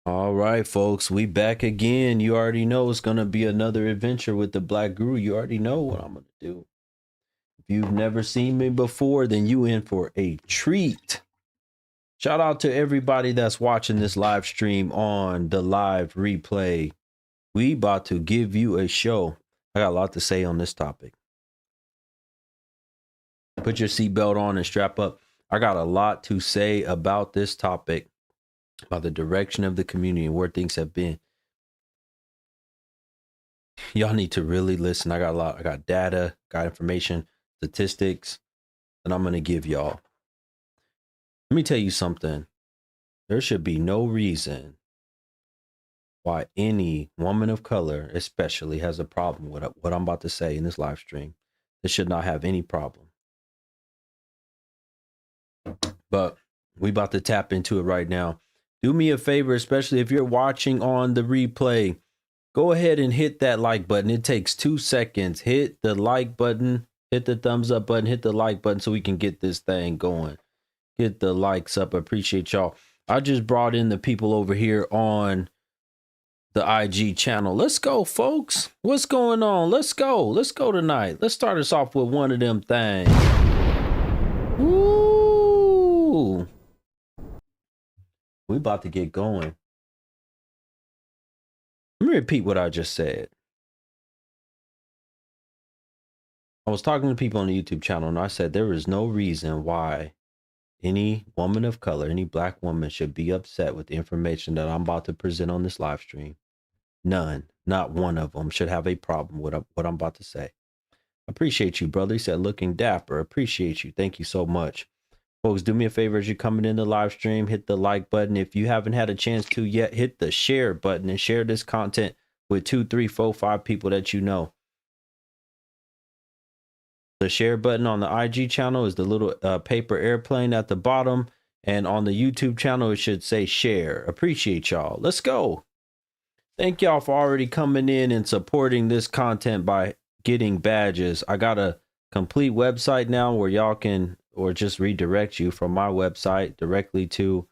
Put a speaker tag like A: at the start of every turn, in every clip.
A: All right, folks, we back again. You already know it's going to be another adventure with the Black Guru. You already know what I'm going to do. If you've never seen me before, then you in for a treat. Shout out to everybody that's watching this live stream on the live replay. We about to give you a show. I got a lot to say on this topic. Put your seatbelt on and strap up. I got a lot to say about this topic, about the direction of the community and where things have been. Y'all need to really listen. I got data, got information, statistics that I'm going to give y'all. Let me tell you something. There should be no reason why any woman of color especially has a problem with what I'm about to say in this live stream. They should not have any problem. But we about to tap into it right now. Do me a favor, especially if you're watching on the replay, go ahead and hit that like button. It takes 2 seconds. Hit the like button, hit the thumbs up button, hit the like button so we can get this thing going. Get the likes up. I appreciate y'all. I just brought in the people over here on the IG channel. Let's go, folks. What's going on? Let's go. Let's go tonight. Let's start us off with one of them things. Woo! We about to get going. Let me repeat what I just said. I was talking to people on the YouTube channel and I said there is no reason why any woman of color, any black woman should be upset with the information that I'm about to present on this live stream. None, not one of them should have a problem with what I'm about to say. Appreciate you, brother. He said, looking dapper. Appreciate you. Thank you so much. Folks, do me a favor as you're coming in the live stream, hit the like button. If you haven't had a chance to yet, hit the share button and share this content with 2, 3, 4, 5 people that you know. The share button on the IG channel is the little paper airplane at the bottom. And on the YouTube channel, it should say share. Appreciate y'all. Let's go. Thank y'all for already coming in and supporting this content by getting badges. I got a complete website now where y'all can, or just redirect you from my website directly to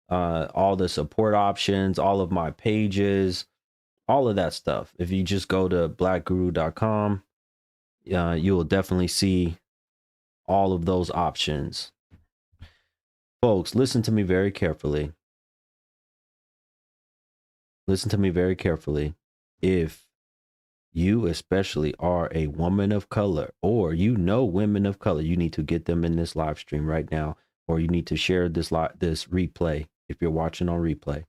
A: all the support options, all of my pages, all of that stuff. If you just go to BLKGURU.com, you will definitely see all of those options. Folks, listen to me very carefully. Listen to me very carefully. If you especially are a woman of color, or you know women of color, you need to get them in this live stream right now, or you need to share this replay if you're watching on replay.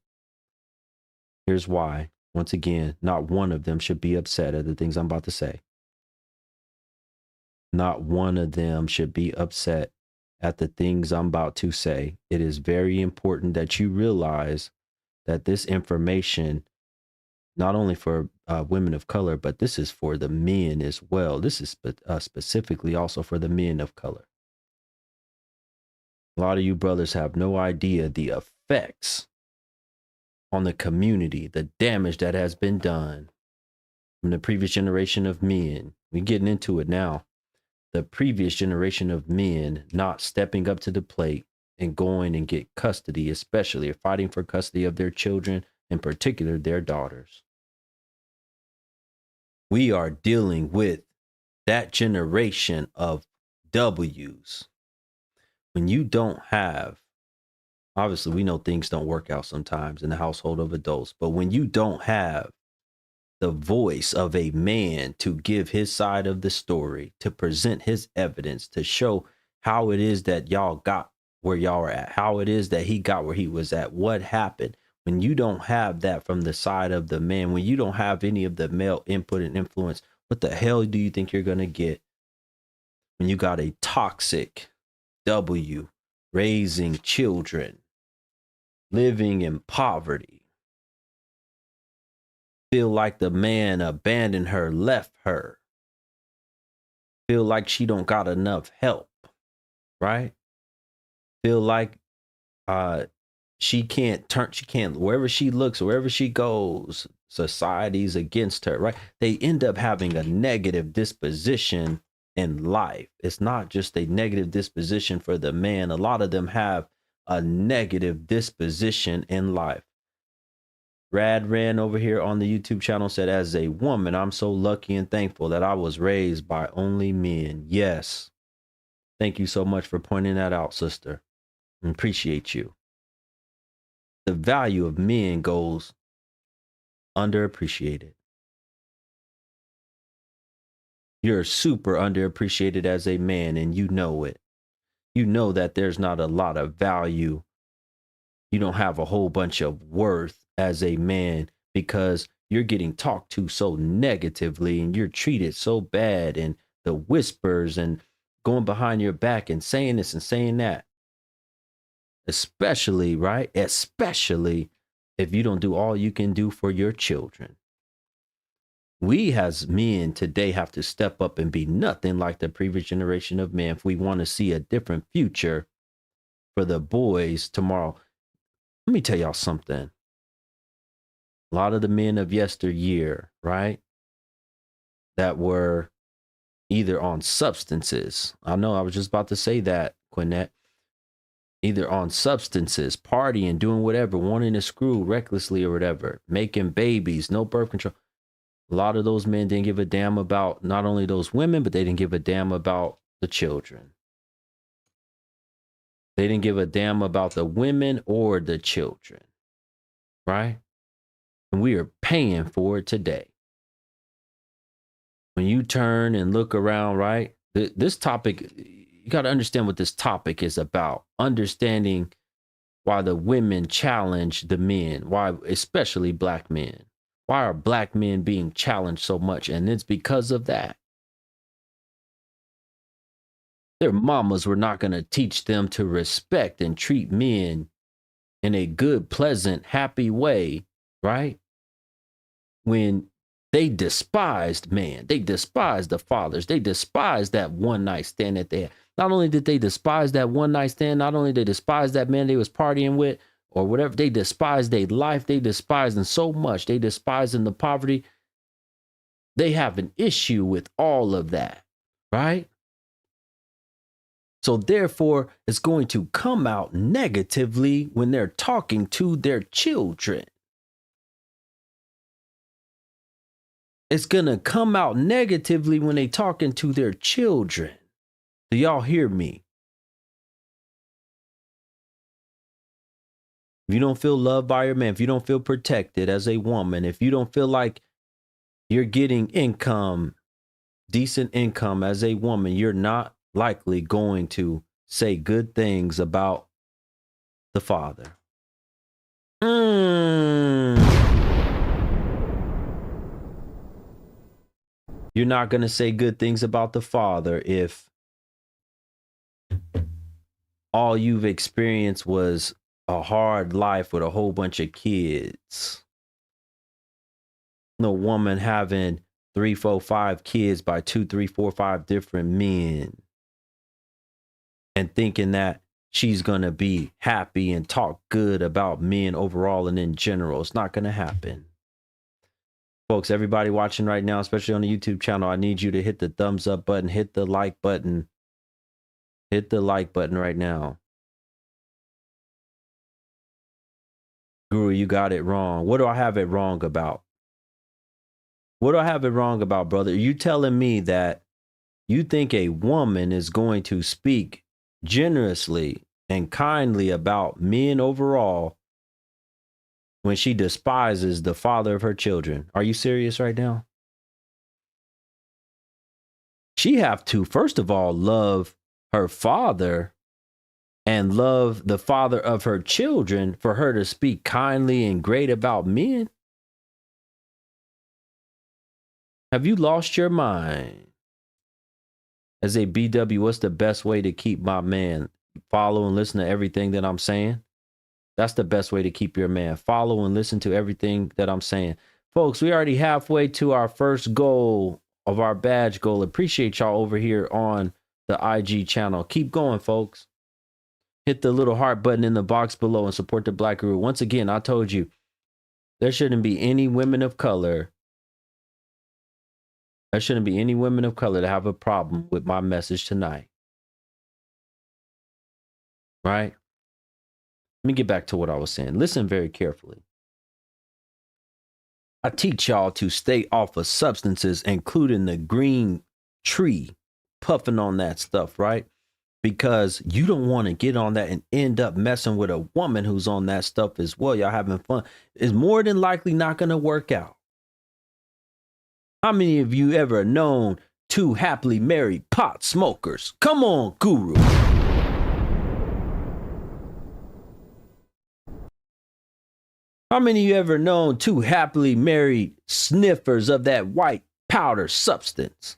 A: Here's why. Once again, not one of them should be upset at the things I'm about to say. Not one of them should be upset at the things I'm about to say. It is very important that you realize that this information, not only for women of color, but this is for the men as well. This is specifically also for the men of color. A lot of you brothers have no idea the effects on the community, the damage that has been done from the previous generation of men. We're getting into it now. The previous generation of men not stepping up to the plate and going and get custody, especially or fighting for custody of their children, in particular their daughters. We are dealing with that generation of W's. When you don't have, obviously we know things don't work out sometimes in the household of adults, but when you don't have the voice of a man to give his side of the story, to present his evidence, to show how it is that y'all got where y'all are at, how it is that he got where he was at, what happened. When you don't have that from the side of the man, when you don't have any of the male input and influence, what the hell do you think you're going to get when you got a toxic W raising children, living in poverty? Feel like the man abandoned her, left her. Feel like she don't got enough help, right? Feel like she can't, wherever she looks, wherever she goes, society's against her, right? They end up having a negative disposition in life. It's not just a negative disposition for the man. A lot of them have a negative disposition in life. Rad Ran over here on the YouTube channel said, as a woman, I'm so lucky and thankful that I was raised by only men. Yes. Thank you so much for pointing that out, sister. I appreciate you. The value of men goes underappreciated. You're super underappreciated as a man, and you know it. You know that there's not a lot of value. You don't have a whole bunch of worth as a man because you're getting talked to so negatively and you're treated so bad, and the whispers and going behind your back and saying this and saying that. Especially, right? Especially if you don't do all you can do for your children. We as men today have to step up and be nothing like the previous generation of men if we want to see a different future for the boys tomorrow. Let me tell y'all something. A lot of the men of yesteryear, right, that were either on substances. I know I was just about to say that, Quinette. Either on substances, partying, doing whatever, wanting to screw recklessly or whatever, making babies, no birth control. A lot of those men didn't give a damn about not only those women, but they didn't give a damn about the children. They didn't give a damn about the women or the children, right? And we are paying for it today. When you turn and look around, right? This topic, you got to understand what this topic is about. Understanding why the women challenge the men, why especially black men. Why are black men being challenged so much? And it's because of that. Their mamas were not going to teach them to respect and treat men in a good, pleasant, happy way, right? When they despised man, they despised the fathers, they despised that one night stand that they had. Not only did they despise that one night stand, not only did they despise that man they was partying with or whatever, they despised their life, they despised them so much, they despised them the poverty. They have an issue with all of that, right? So therefore, it's going to come out negatively when they're talking to their children. It's going to come out negatively when they're talking to their children. Do y'all hear me? If you don't feel loved by your man, if you don't feel protected as a woman, if you don't feel like you're getting income, decent income as a woman, you're not likely going to say good things about the father. You're not going to say good things about the father if all you've experienced was a hard life with a whole bunch of kids. No woman having 3, 4, 5 kids by 2, 3, 4, 5 different men and thinking that she's going to be happy and talk good about men overall and in general. It's not going to happen. Folks, everybody watching right now, especially on the YouTube channel, I need you to hit the thumbs up button, hit the like button. Hit the like button right now. Guru, you got it wrong. What do I have it wrong about? What do I have it wrong about, brother? Are you telling me that you think a woman is going to speak generously and kindly about men overall when she despises the father of her children? Are you serious right now? She have to, first of all, love her father and love the father of her children for her to speak kindly and great about men. Have you lost your mind? As a BW, what's the best way to keep my man? Follow and listen to everything that I'm saying. That's the best way to keep your man. Follow and listen to everything that I'm saying. Folks, we already halfway to our first goal of our badge goal. Appreciate y'all over here on the IG channel. Keep going, folks. Hit the little heart button in the box below and support the Black Guru. Once again, I told you, there shouldn't be any women of color. There shouldn't be any women of color that have a problem with my message tonight. Right? Let me get back to what I was saying. Listen very carefully. I teach y'all to stay off of substances, including the green tree, puffing on that stuff, right? Because you don't want to get on that and end up messing with a woman who's on that stuff as well. Y'all having fun. It's more than likely not going to work out. How many of you ever known two happily married pot smokers? Come on, Guru. How many of you ever known two happily married sniffers of that white powder substance?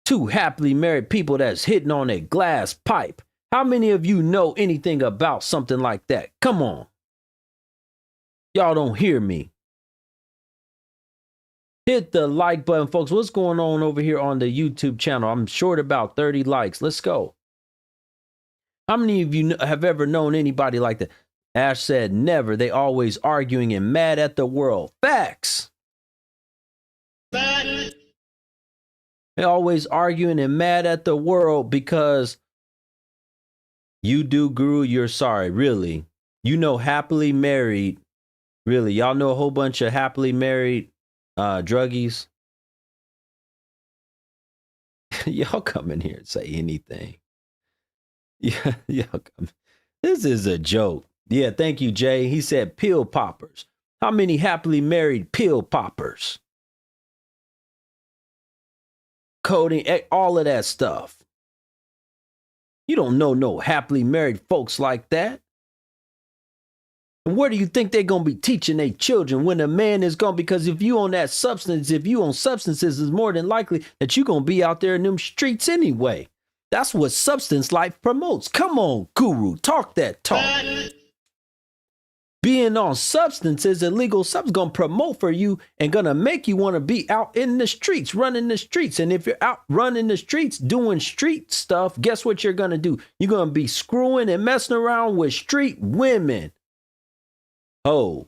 A: Two happily married people that's hitting on a glass pipe. How many of you know anything about something like that? Come on. Y'all don't hear me. Hit the like button, folks. What's going on over here on the YouTube channel? I'm short about 30 likes. Let's go. How many of you have ever known anybody like that? Ash said never. They always arguing and mad at the world. Facts. Facts. They always arguing and mad at the world because you do, Guru, you're sorry. Really? You know happily married. Really? Y'all know a whole bunch of happily married druggies? Y'all come in here and say anything. Yeah, y'all come. This is a joke. Yeah, thank you, Jay. He said pill poppers. How many happily married pill poppers? Coding, all of that stuff. You don't know no happily married folks like that. And where do you think they're going to be teaching their children when a man is gone? Because if you on that substance, if you on substances, it's more than likely that you're going to be out there in them streets anyway. That's what substance life promotes. Come on, Guru, talk that talk. Being on substances, illegal substance, going to promote for you and going to make you want to be out in the streets, running the streets. And if you're out running the streets, doing street stuff, guess what you're going to do? You're going to be screwing and messing around with street women. Hoes.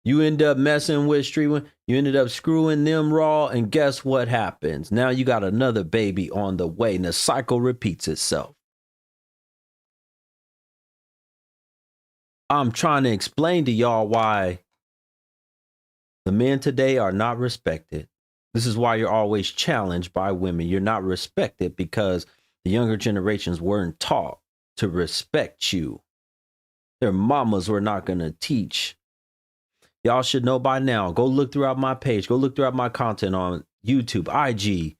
A: You end up messing with street women. You ended up screwing them raw, and guess what happens? Now you got another baby on the way, and the cycle repeats itself. I'm trying to explain to y'all why the men today are not respected. This is why you're always challenged by women. You're not respected because the younger generations weren't taught to respect you. Their mamas were not going to teach. Y'all should know by now. Go look throughout my page. Go look throughout my content on YouTube, IG,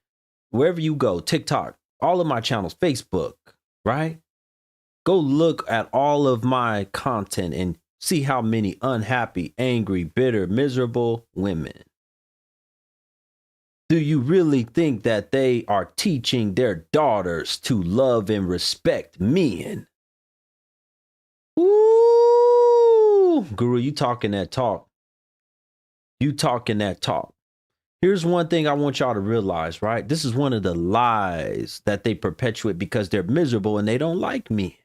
A: wherever you go, TikTok, all of my channels, Facebook, right? Go look at all of my content and see how many unhappy, angry, bitter, miserable women. Do you really think that they are teaching their daughters to love and respect men? Ooh, Guru, you talking that talk. You talking that talk. Here's one thing I want y'all to realize, right? This is one of the lies that they perpetuate because they're miserable and they don't like me.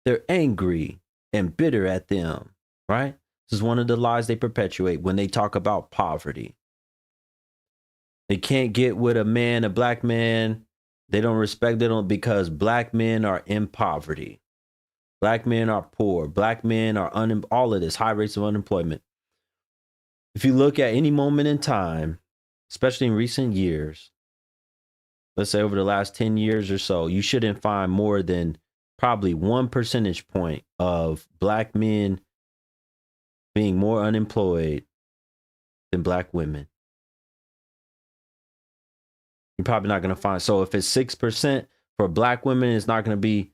A: They're angry and bitter at them, right? This is one of the lies they perpetuate when they talk about poverty. They can't get with a man, a black man. They don't respect them because black men are in poverty. Black men are poor. Black men are all of this, high rates of unemployment. If you look at any moment in time, especially in recent years, let's say over the last 10 years or so, you shouldn't find more than probably 1 percentage point of black men being more unemployed than black women. You're probably not going to find. So if it's 6% for black women, it's not going to be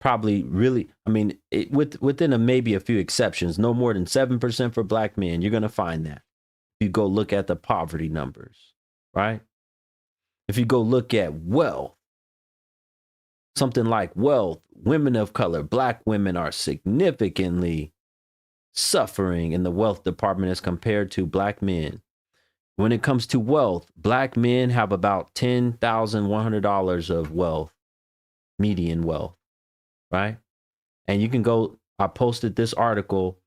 A: probably really, I mean, within maybe a few exceptions, no more than 7% for black men. You're going to find that. If you go look at the poverty numbers, right? If you go look at wealth, something like wealth, women of color, black women are significantly suffering in the wealth department as compared to black men. When it comes to wealth, black men have about $10,100 of wealth, median wealth, right? And you can go, I posted this article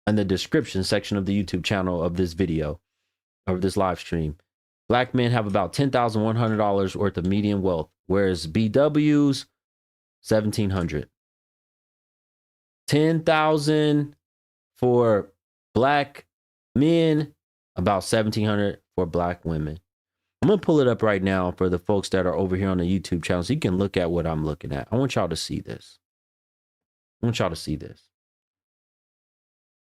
A: in the description section of the YouTube channel of this video, of this live stream. Black men have about $10,100 worth of median wealth, whereas BWs, 1,700. 10,000 for black men, about 1,700 for black women. I'm going to pull it up right now for the folks that are over here on the YouTube channel so you can look at what I'm looking at. I want y'all to see this. I want y'all to see this.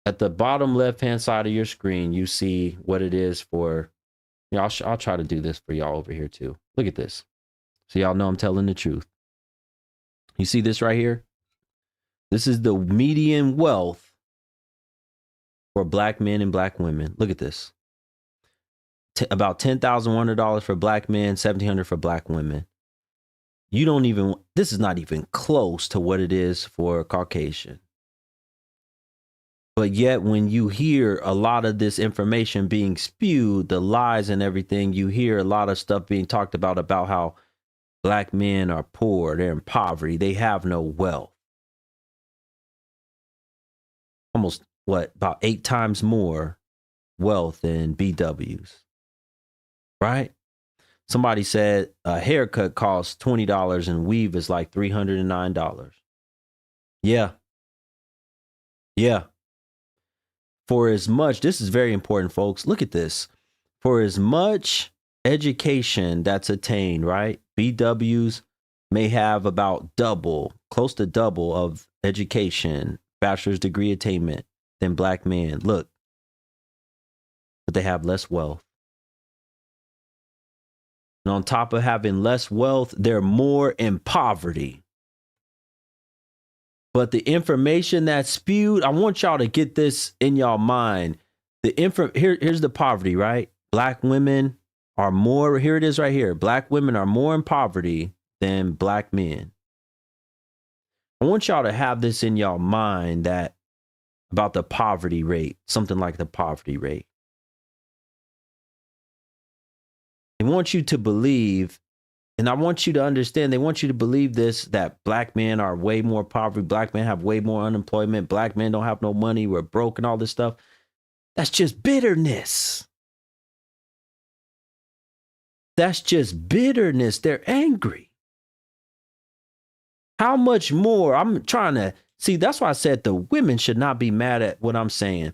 A: At the bottom left-hand side of your screen, you see what it is for, you know, I'll try to do this for y'all over here too. Look at this. So y'all know I'm telling the truth. You see this right here? This is the median wealth for black men and black women. Look at this. About $10,100 for black men, $1,700 for black women. You don't even, this is not even close to what it is for Caucasian. But yet when you hear a lot of this information being spewed, the lies and everything, you hear a lot of stuff being talked about how black men are poor, they're in poverty, they have no wealth. Almost, about 8 times more wealth than BWs, right? Somebody said a haircut costs $20 and weave is like $309. Yeah. For as much, this is very important, folks. Look at this. For as much education that's attained, right? BWs may have about double, close to double of education, bachelor's degree attainment than black men. Look, but they have less wealth. And on top of having less wealth, they're more in poverty. But the information that's spewed, I want y'all to get this in y'all mind. Here's the poverty, right? Black women are more, here it is right here. Black women are more in poverty than black men. I want y'all to have this in y'all mind, that about the poverty rate, something like the poverty rate. They want you to believe, and I want you to understand, they want you to believe this, that black men are way more poverty, black men have way more unemployment, black men don't have no money, we're broke and all this stuff. That's just bitterness. That's just bitterness. They're angry. How much more? I'm trying to see, that's why I said the women should not be mad at what I'm saying.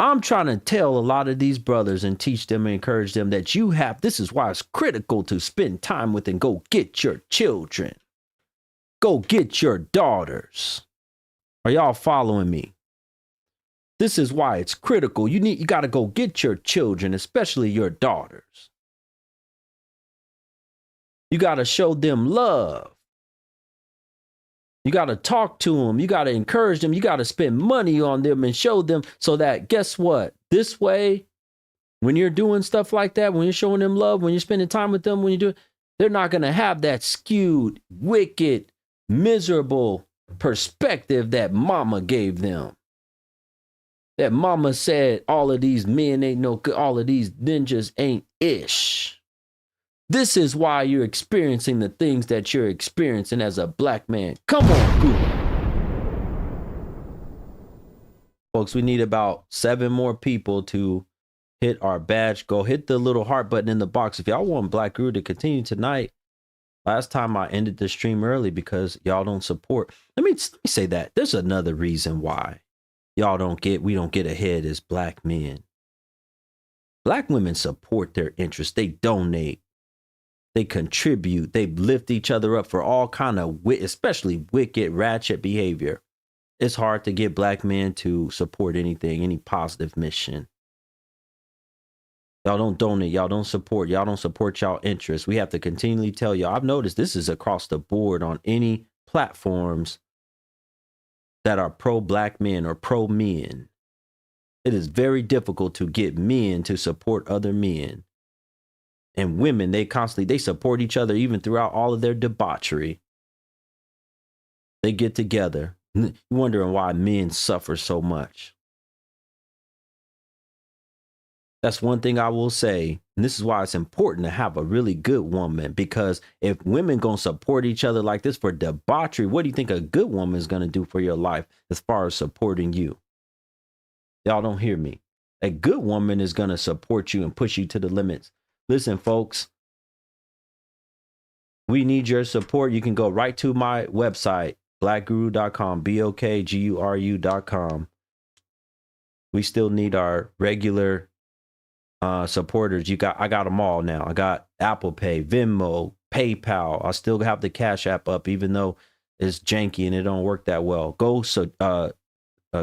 A: I'm trying to tell a lot of these brothers and teach them and encourage them that this is why it's critical to spend time with and go get your children. Go get your daughters. Are y'all following me? This is why it's critical. You got to go get your children, especially your daughters. You got to show them love. You got to talk to them. You got to encourage them. You got to spend money on them and show them, so that, guess what? This way, when you're doing stuff like that, when you're showing them love, when you're spending time with them, when you do, they're not going to have that skewed, wicked, miserable perspective that mama gave them. That mama said all of these men ain't no good, all of these ninjas ain't ish. This is why you're experiencing the things that you're experiencing as a black man. Come on, GOOOO. Folks, we need about 7 more people to hit our badge. Go hit the little heart button in the box if y'all want Black Guru to continue tonight. Last time I ended the stream early because y'all don't support. Let me say that. There's another reason why we don't get ahead as black men. Black women support their interests. They donate. They contribute. They lift each other up for all kind of, especially wicked, ratchet behavior. It's hard to get black men to support anything, any positive mission. Y'all don't donate. Y'all don't support. Y'all don't support y'all interests. We have to continually tell y'all. I've noticed this is across the board on any platforms that are pro-black men or pro-men. It is very difficult to get men to support other men. And women, they support each other even throughout all of their debauchery. They get together. You're wondering why men suffer so much. That's one thing I will say. And this is why it's important to have a really good woman, because if women gonna support each other like this for debauchery, what do you think a good woman is gonna do for your life as far as supporting you? Y'all don't hear me. A good woman is gonna support you and push you to the limits Listen, folks, we need your support. You can go right to my website, blackguru.com, BLKGURU.com. We still need our regular supporters. I got them all now. I got Apple Pay, Venmo, PayPal. I still have the Cash App up, even though it's janky and it don't work that well. Go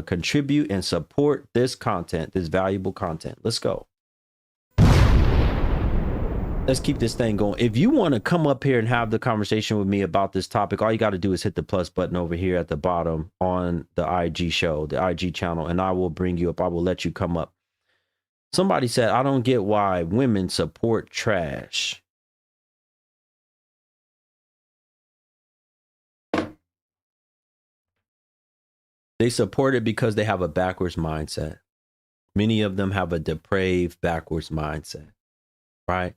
A: contribute and support this content, this valuable content. Let's go. Let's keep this thing going. If you want to come up here and have the conversation with me about this topic, all you got to do is hit the plus button over here at the bottom on the IG show, the IG channel, and I will bring you up. I will let you come up. Somebody said, I don't get why women support trash. They support it because they have a backwards mindset. Many of them have a depraved backwards mindset, right?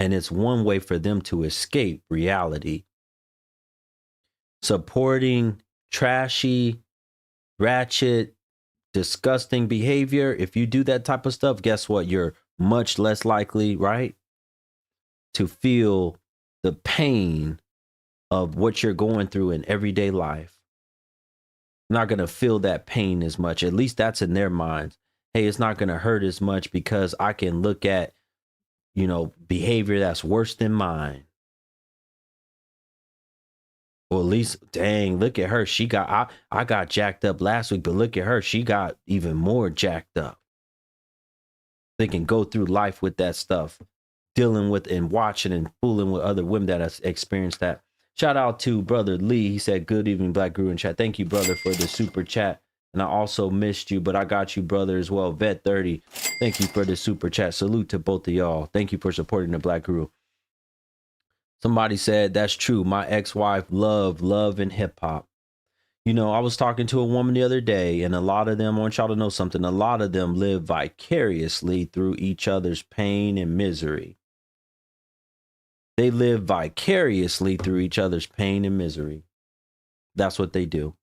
A: And it's one way for them to escape reality. Supporting trashy, ratchet, disgusting behavior. If you do that type of stuff, guess what? You're much less likely, right, to feel the pain of what you're going through in everyday life. Not going to feel that pain as much. At least that's in their minds. Hey, it's not going to hurt as much because I can look at, behavior that's worse than mine. Or at least, dang, look at her. I got jacked up last week, but look at her. She got even more jacked up. They can go through life with that stuff, dealing with and watching and fooling with other women that have experienced that. Shout out to Brother Lee. He said, good evening, Black Guru in chat. Thank you, brother, for the super chat. And I also missed you, but I got you, brother, as well. Vet 30. Thank you for the super chat. Salute to both of y'all. Thank you for supporting the Black Guru. Somebody said, that's true. My ex-wife love and hip hop. I was talking to a woman the other day, and a lot of them, I want y'all to know something. A lot of them live vicariously through each other's pain and misery. They live vicariously through each other's pain and misery. That's what they do.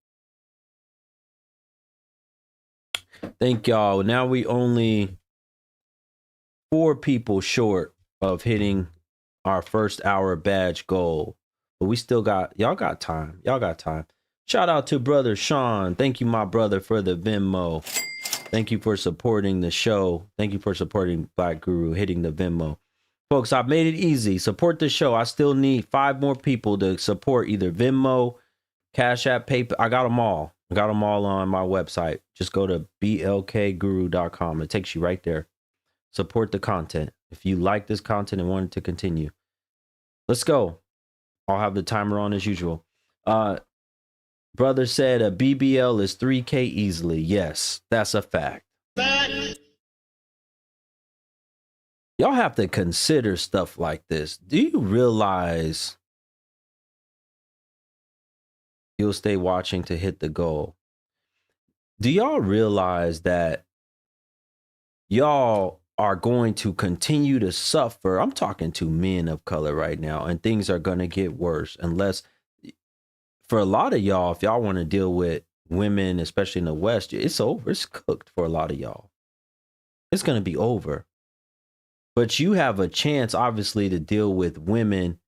A: Thank y'all. Now we only 4 people short of hitting our first hour badge goal. But we still y'all got time. Y'all got time. Shout out to Brother Sean. Thank you, my brother, for the Venmo. Thank you for supporting the show. Thank you for supporting Black Guru, hitting the Venmo. Folks, I've made it easy. Support the show. I still need 5 more people to support either Venmo, Cash App, PayPal. I got them all. I got them all on my website. Just go to BLKGURU.com. It takes you right there. Support the content. If you like this content and want it to continue. Let's go. I'll have the timer on as usual. Brother said a BBL is 3K easily. Yes, that's a fact. Y'all have to consider stuff like this. Do you realize you'll stay watching to hit the goal? Do y'all realize that y'all are going to continue to suffer? I'm talking to men of color right now, and things are going to get worse unless, for a lot of y'all, if y'all want to deal with women, especially in the West, it's over. It's cooked for a lot of y'all. It's going to be over. But you have a chance, obviously, to deal with women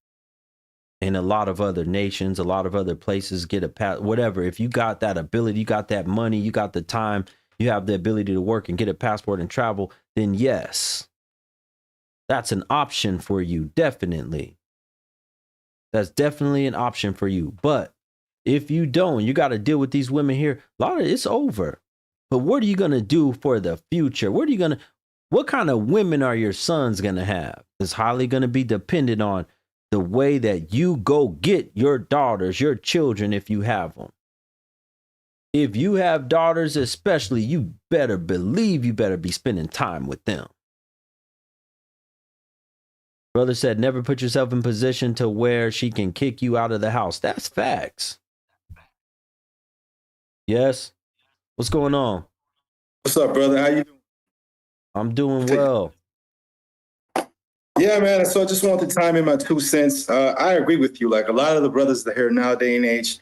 A: in a lot of other nations, a lot of other places, get a pass, whatever. If you got that ability, you got that money, you got the time, you have the ability to work and get a passport and travel, then yes, that's an option for you. Definitely. That's definitely an option for you. But if you don't, you got to deal with these women here. A lot of it's over. But what are you going to do for the future? What kind of women are your sons going to have? It's highly going to be dependent on the way that you go get your daughters, your children, if you have them. If you have daughters, especially, you better believe you better be spending time with them. Brother said, never put yourself in position to where she can kick you out of the house. That's facts. Yes. What's going on?
B: What's up, brother? How you doing?
A: I'm doing well.
B: Yeah, man. So I just wanted to chime in my 2 cents. I agree with you. Like a lot of the brothers that are here nowadays and age,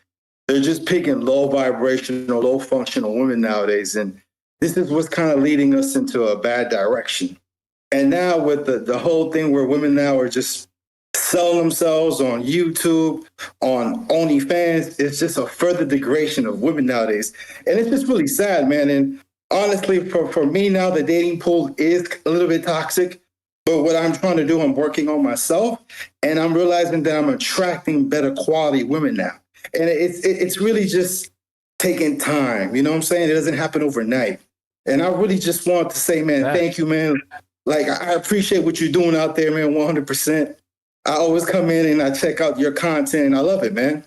B: they're just picking low vibrational, low functional women nowadays. And this is what's kind of leading us into a bad direction. And now with the whole thing where women now are just selling themselves on YouTube, on OnlyFans, it's just a further degradation of women nowadays. And it's just really sad, man. And honestly, for me now, the dating pool is a little bit toxic. But what I'm trying to do, I'm working on myself, and I'm realizing that I'm attracting better quality women now. And it's really just taking time. You know what I'm saying? It doesn't happen overnight. And I really just want to say, man, thank you, man. Like, I appreciate what you're doing out there, man, 100%. I always come in and I check out your content. I love it, man.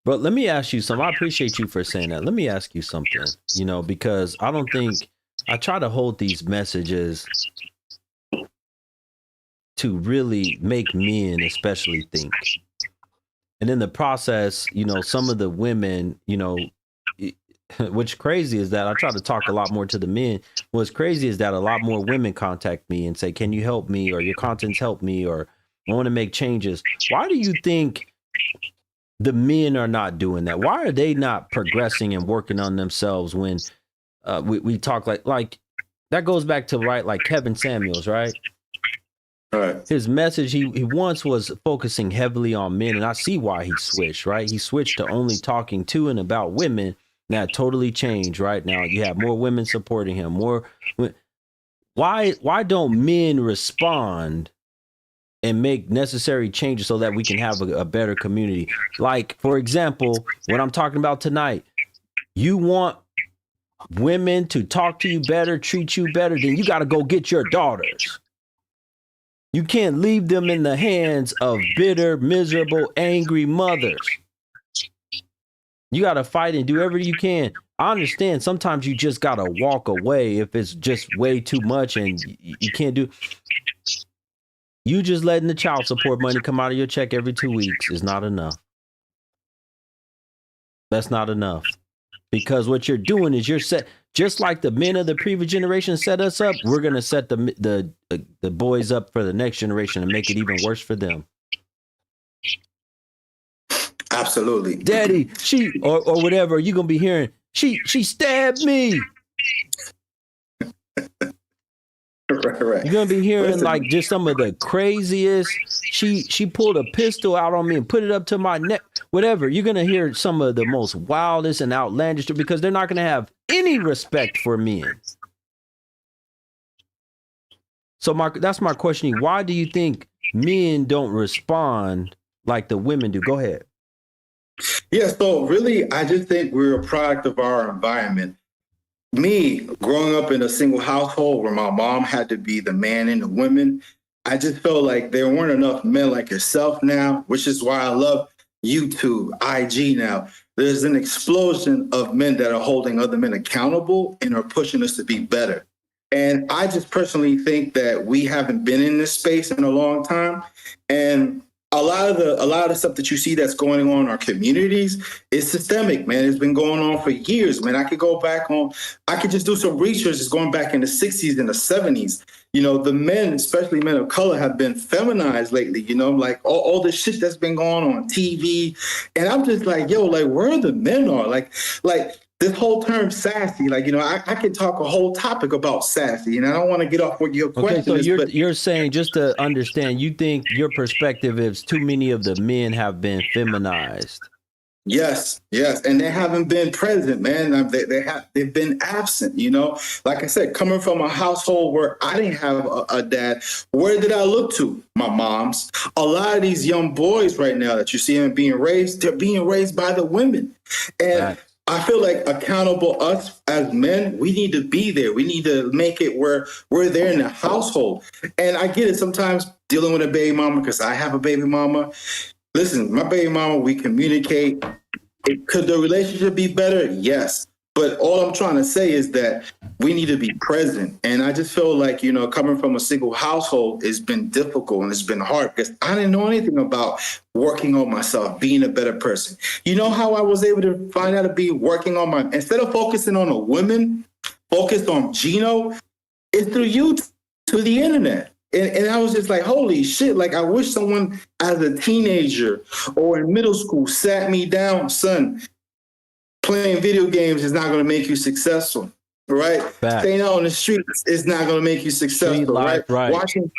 A: But let me ask you something. I appreciate you for saying that. Let me ask you something, you know, because I don't think I try to hold these messages to really make men especially think. And in the process, you know, some of the women, you know, what's crazy is that I try to talk a lot more to the men. What's crazy is that a lot more women contact me and say, can you help me? Or your contents help me, or I want to make changes. Why do you think the men are not doing that? Why are they not progressing and working on themselves when we talk like that goes back to, right, like Kevin Samuels, right?
B: Right.
A: His message, he once was focusing heavily on men, and I see why he switched, right? He switched to only talking to and about women. That totally changed, right? Now you have more women supporting him. Why don't men respond and make necessary changes so that we can have a better community? Like, for example, what I'm talking about tonight, you want women to talk to you better, treat you better, then you got to go get your daughters. You can't leave them in the hands of bitter, miserable, angry mothers. You got to fight and do everything you can. I understand sometimes you just got to walk away if it's just way too much and you can't do. You just letting the child support money come out of your check every 2 weeks is not enough. That's not enough. Because what you're doing is you're set, just like the men of the previous generation set us up, we're going to set the boys up for the next generation and make it even worse for them.
B: Absolutely.
A: Daddy, she, or whatever, you're going to be hearing, she stabbed me.
B: Right.
A: You're going to be hearing like just some of the craziest, she pulled a pistol out on me and put it up to my neck, whatever. You're going to hear some of the most wildest and outlandish, because they're not going to have any respect for men. So that's my question. Why do you think men don't respond like the women do? Go ahead.
B: Yeah, so really, I just think we're a product of our environment. Me, growing up in a single household where my mom had to be the man and the women, I just felt like there weren't enough men like yourself now, which is why I love YouTube, IG now. There's an explosion of men that are holding other men accountable and are pushing us to be better. And I just personally think that we haven't been in this space in a long time. And a lot of the stuff that you see that's going on in our communities is systemic, man. It's been going on for years, man. I could just do some research. It's going back in the 60s and the 70s. You know, the men, especially men of color, have been feminized lately, you know, like all the shit that's been going on TV. And I'm just like, yo, like, where the men are? Like this whole term sassy, like, you know, I could talk a whole topic about sassy, and I don't want to get off what your question is.
A: So you're saying, just to understand, you think your perspective is too many of the men have been feminized.
B: Yes, and they haven't been present, man. They've been absent. You know, like I said, coming from a household where I didn't have a dad, where did I look to? My mom's. A lot of these young boys right now that you see them being raised, they're being raised by the women, and right. I feel like accountable us as men, we need to be there. We need to make it where we're there in the household. And I get it sometimes dealing with a baby mama, because I have a baby mama. Listen, my baby mama, we communicate. Could the relationship be better? Yes. But all I'm trying to say is that we need to be present. And I just feel like, you know, coming from a single household, it's been difficult and it's been hard because I didn't know anything about working on myself, being a better person. You know how I was able to find out to be working on instead of focusing on a woman, focused on Gino, it's through YouTube, to the internet. And I was just like, holy shit, like I wish someone as a teenager or in middle school sat me down, son, playing video games is not going to make you successful. right?
A: Facts.
B: Staying out on the streets is not going to make you successful,
A: life,
B: right?
A: right.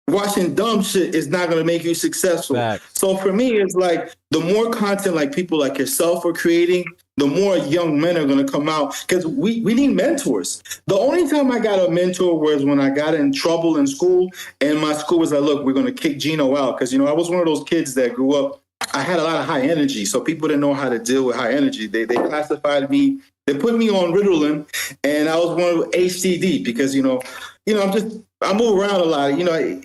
B: Watching dumb shit is not going to make you successful.
A: Facts.
B: So for me, it's like the more content like people like yourself are creating, the more young men are going to come out, because we need mentors. The only time I got a mentor was when I got in trouble in school, and my school was like, look, we're going to kick Gino out. Because, I was one of those kids that grew up, I had a lot of high energy, so people didn't know how to deal with high energy. They classified me, they put me on Ritalin, and I was one of HDD because, I move around a lot.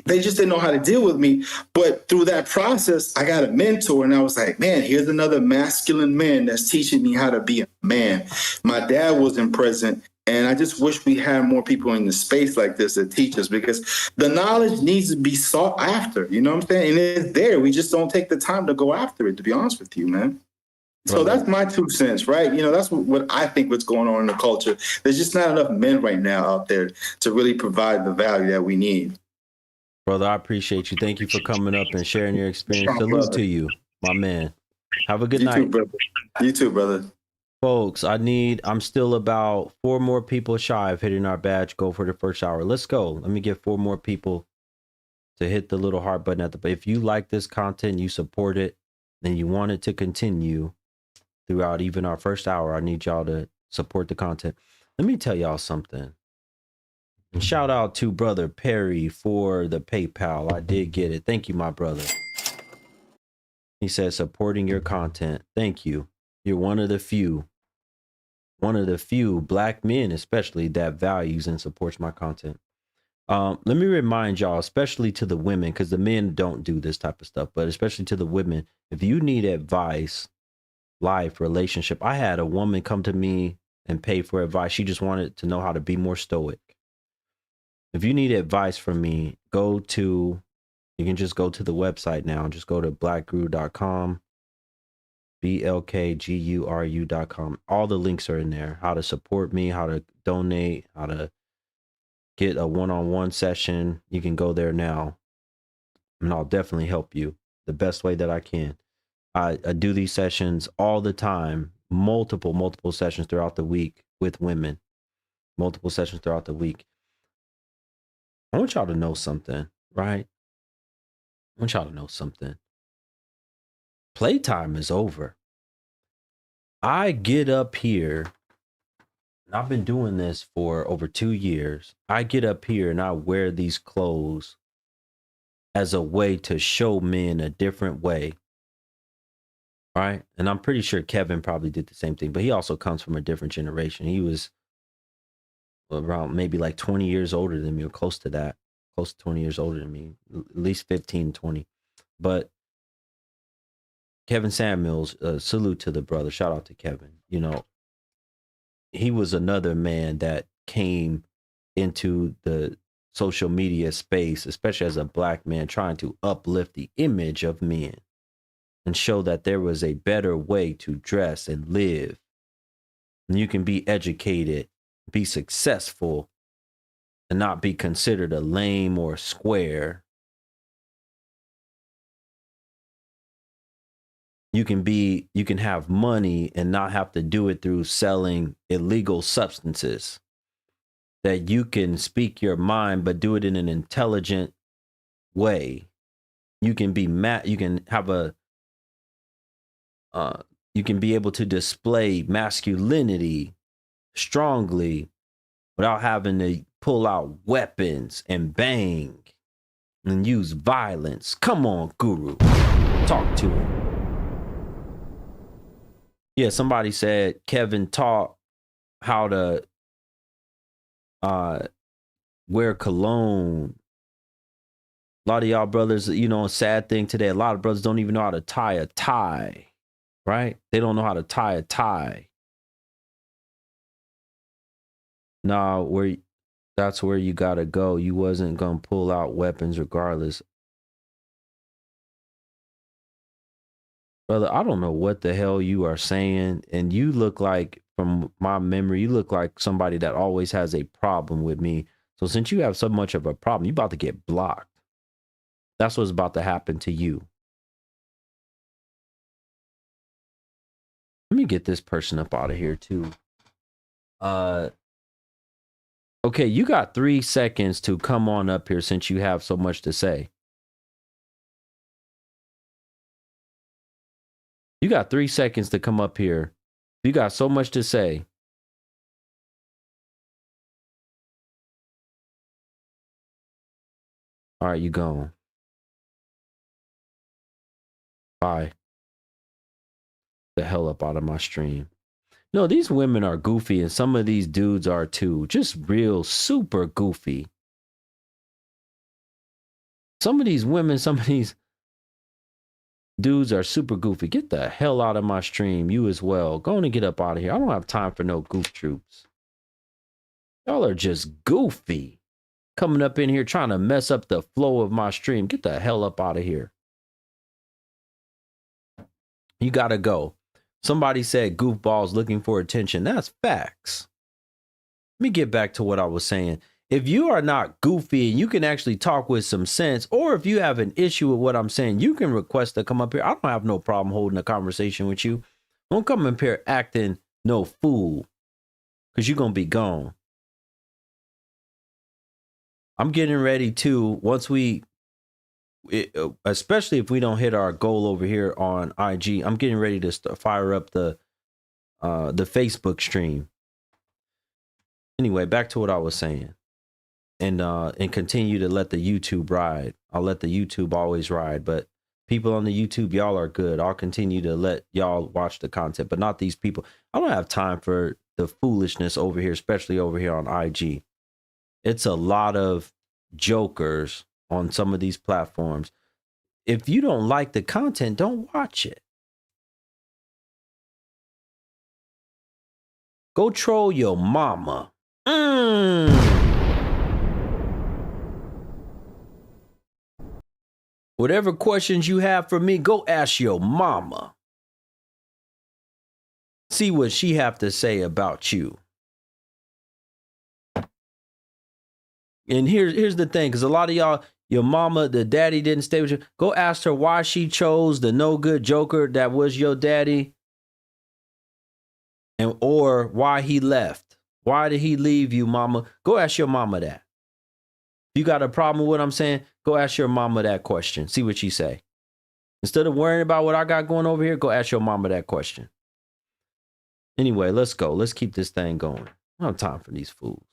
B: They just didn't know how to deal with me. But through that process, I got a mentor, and I was like, man, here's another masculine man that's teaching me how to be a man. My dad was in prison, and I just wish we had more people in the space like this that teach us, because the knowledge needs to be sought after. You know what I'm saying? And it's there. We just don't take the time to go after it, to be honest with you, man. So that's my 2 cents, right? That's what I think what's going on in the culture. There's just not enough men right now out there to really provide the value that we need.
A: Brother, I appreciate you. Thank you for coming up and sharing your experience. Salute to you, my man. Have a good night.
B: You too, brother. You too, brother.
A: Folks, I'm still about 4 more people shy of hitting our badge goal for the first hour. Let's go. Let me get 4 more people to hit the little heart button at the bottom. If you like this content, you support it, and you want it to continue throughout even our first hour, I need y'all to support the content. Let me tell y'all something. And shout out to Brother Perry for the PayPal. I did get it. Thank you, my brother. He said, supporting your content. Thank you. You're one of the few black men, especially, that values and supports my content. Let me remind y'all, especially to the women, because the men don't do this type of stuff, but especially to the women, if you need advice, life, relationship. I had a woman come to me and pay for advice. She just wanted to know how to be more stoic. If you need advice from me, you can just go to the website now. Just go to BLKGURU.com, BLKGURU.com. All the links are in there. How to support me, how to donate, how to get a one-on-one session. You can go there now, and I'll definitely help you the best way that I can. I do these sessions all the time, multiple sessions throughout the week with women, multiple sessions throughout the week. I want y'all to know something, right? I want y'all to know something. Playtime is over. I get up here, and I've been doing this for over 2 years. I get up here and I wear these clothes as a way to show men a different way. Right. And I'm pretty sure Kevin probably did the same thing, but he also comes from a different generation. He was around maybe like 20 years older than me, or close to that, close to 20 years older than me, at least 15, 20. But Kevin Samuels, salute to the brother. Shout out to Kevin. He was another man that came into the social media space, especially as a black man, trying to uplift the image of men and show that there was a better way to dress and live. And you can be educated, be successful, and not be considered a lame or square. You can have money and not have to do it through selling illegal substances. That you can speak your mind, but do it in an intelligent way. You can be you can have you can be able to display masculinity strongly without having to pull out weapons and bang and use violence. Come on, Guru. Talk to him. Yeah, somebody said Kevin taught how to wear cologne. A lot of y'all brothers, a sad thing today, a lot of brothers don't even know how to tie a tie, right? They don't know how to tie a tie. No, that's where you gotta go. You wasn't gonna pull out weapons regardless. Brother, I don't know what the hell you are saying. And you look like, from my memory, you look like somebody that always has a problem with me. So since you have so much of a problem, you're about to get blocked. That's what's about to happen to you. Let me get this person up out of here too. Okay, you got 3 seconds to come on up here since you have so much to say. You got 3 seconds to come up here. You got so much to say. All right, you gone. Bye. The hell up out of my stream. No, these women are goofy, and some of these dudes are too. Just real super goofy. Some of these women, some of these dudes are super goofy. Get the hell out of my stream. You as well. Go on and get up out of here. I don't have time for no goof troops. Y'all are just goofy. Coming up in here trying to mess up the flow of my stream. Get the hell up out of here. You gotta go. Somebody said goofballs looking for attention. That's facts. Let me get back to what I was saying. If you are not goofy and you can actually talk with some sense, or if you have an issue with what I'm saying, you can request to come up here. I don't have no problem holding a conversation with you. Don't come up here acting no fool, because you're going to be gone. I'm getting ready to, once we, especially if we don't hit our goal over here on IG, I'm getting ready to fire up the Facebook stream. Anyway, back to what I was saying. And continue to let the YouTube ride. I'll let the YouTube always ride, but people on the YouTube, y'all are good. I'll continue to let y'all watch the content, but not these people. I don't have time for the foolishness over here, especially over here on IG. It's a lot of jokers on some of these platforms. If you don't like the content, don't watch it. Go troll your mama. Whatever questions you have for me, go ask your mama. See what she have to say about you. And here's the thing, because a lot of y'all, your mama, the daddy didn't stay with you. Go ask her why she chose the no good joker that was your daddy, and or why he left. Why did he leave you, mama? Go ask your mama that. If you got a problem with what I'm saying, go ask your mama that question. See what she say. Instead of worrying about what I got going over here, go ask your mama that question. Anyway, let's go. Let's keep this thing going. I don't have time for these fools.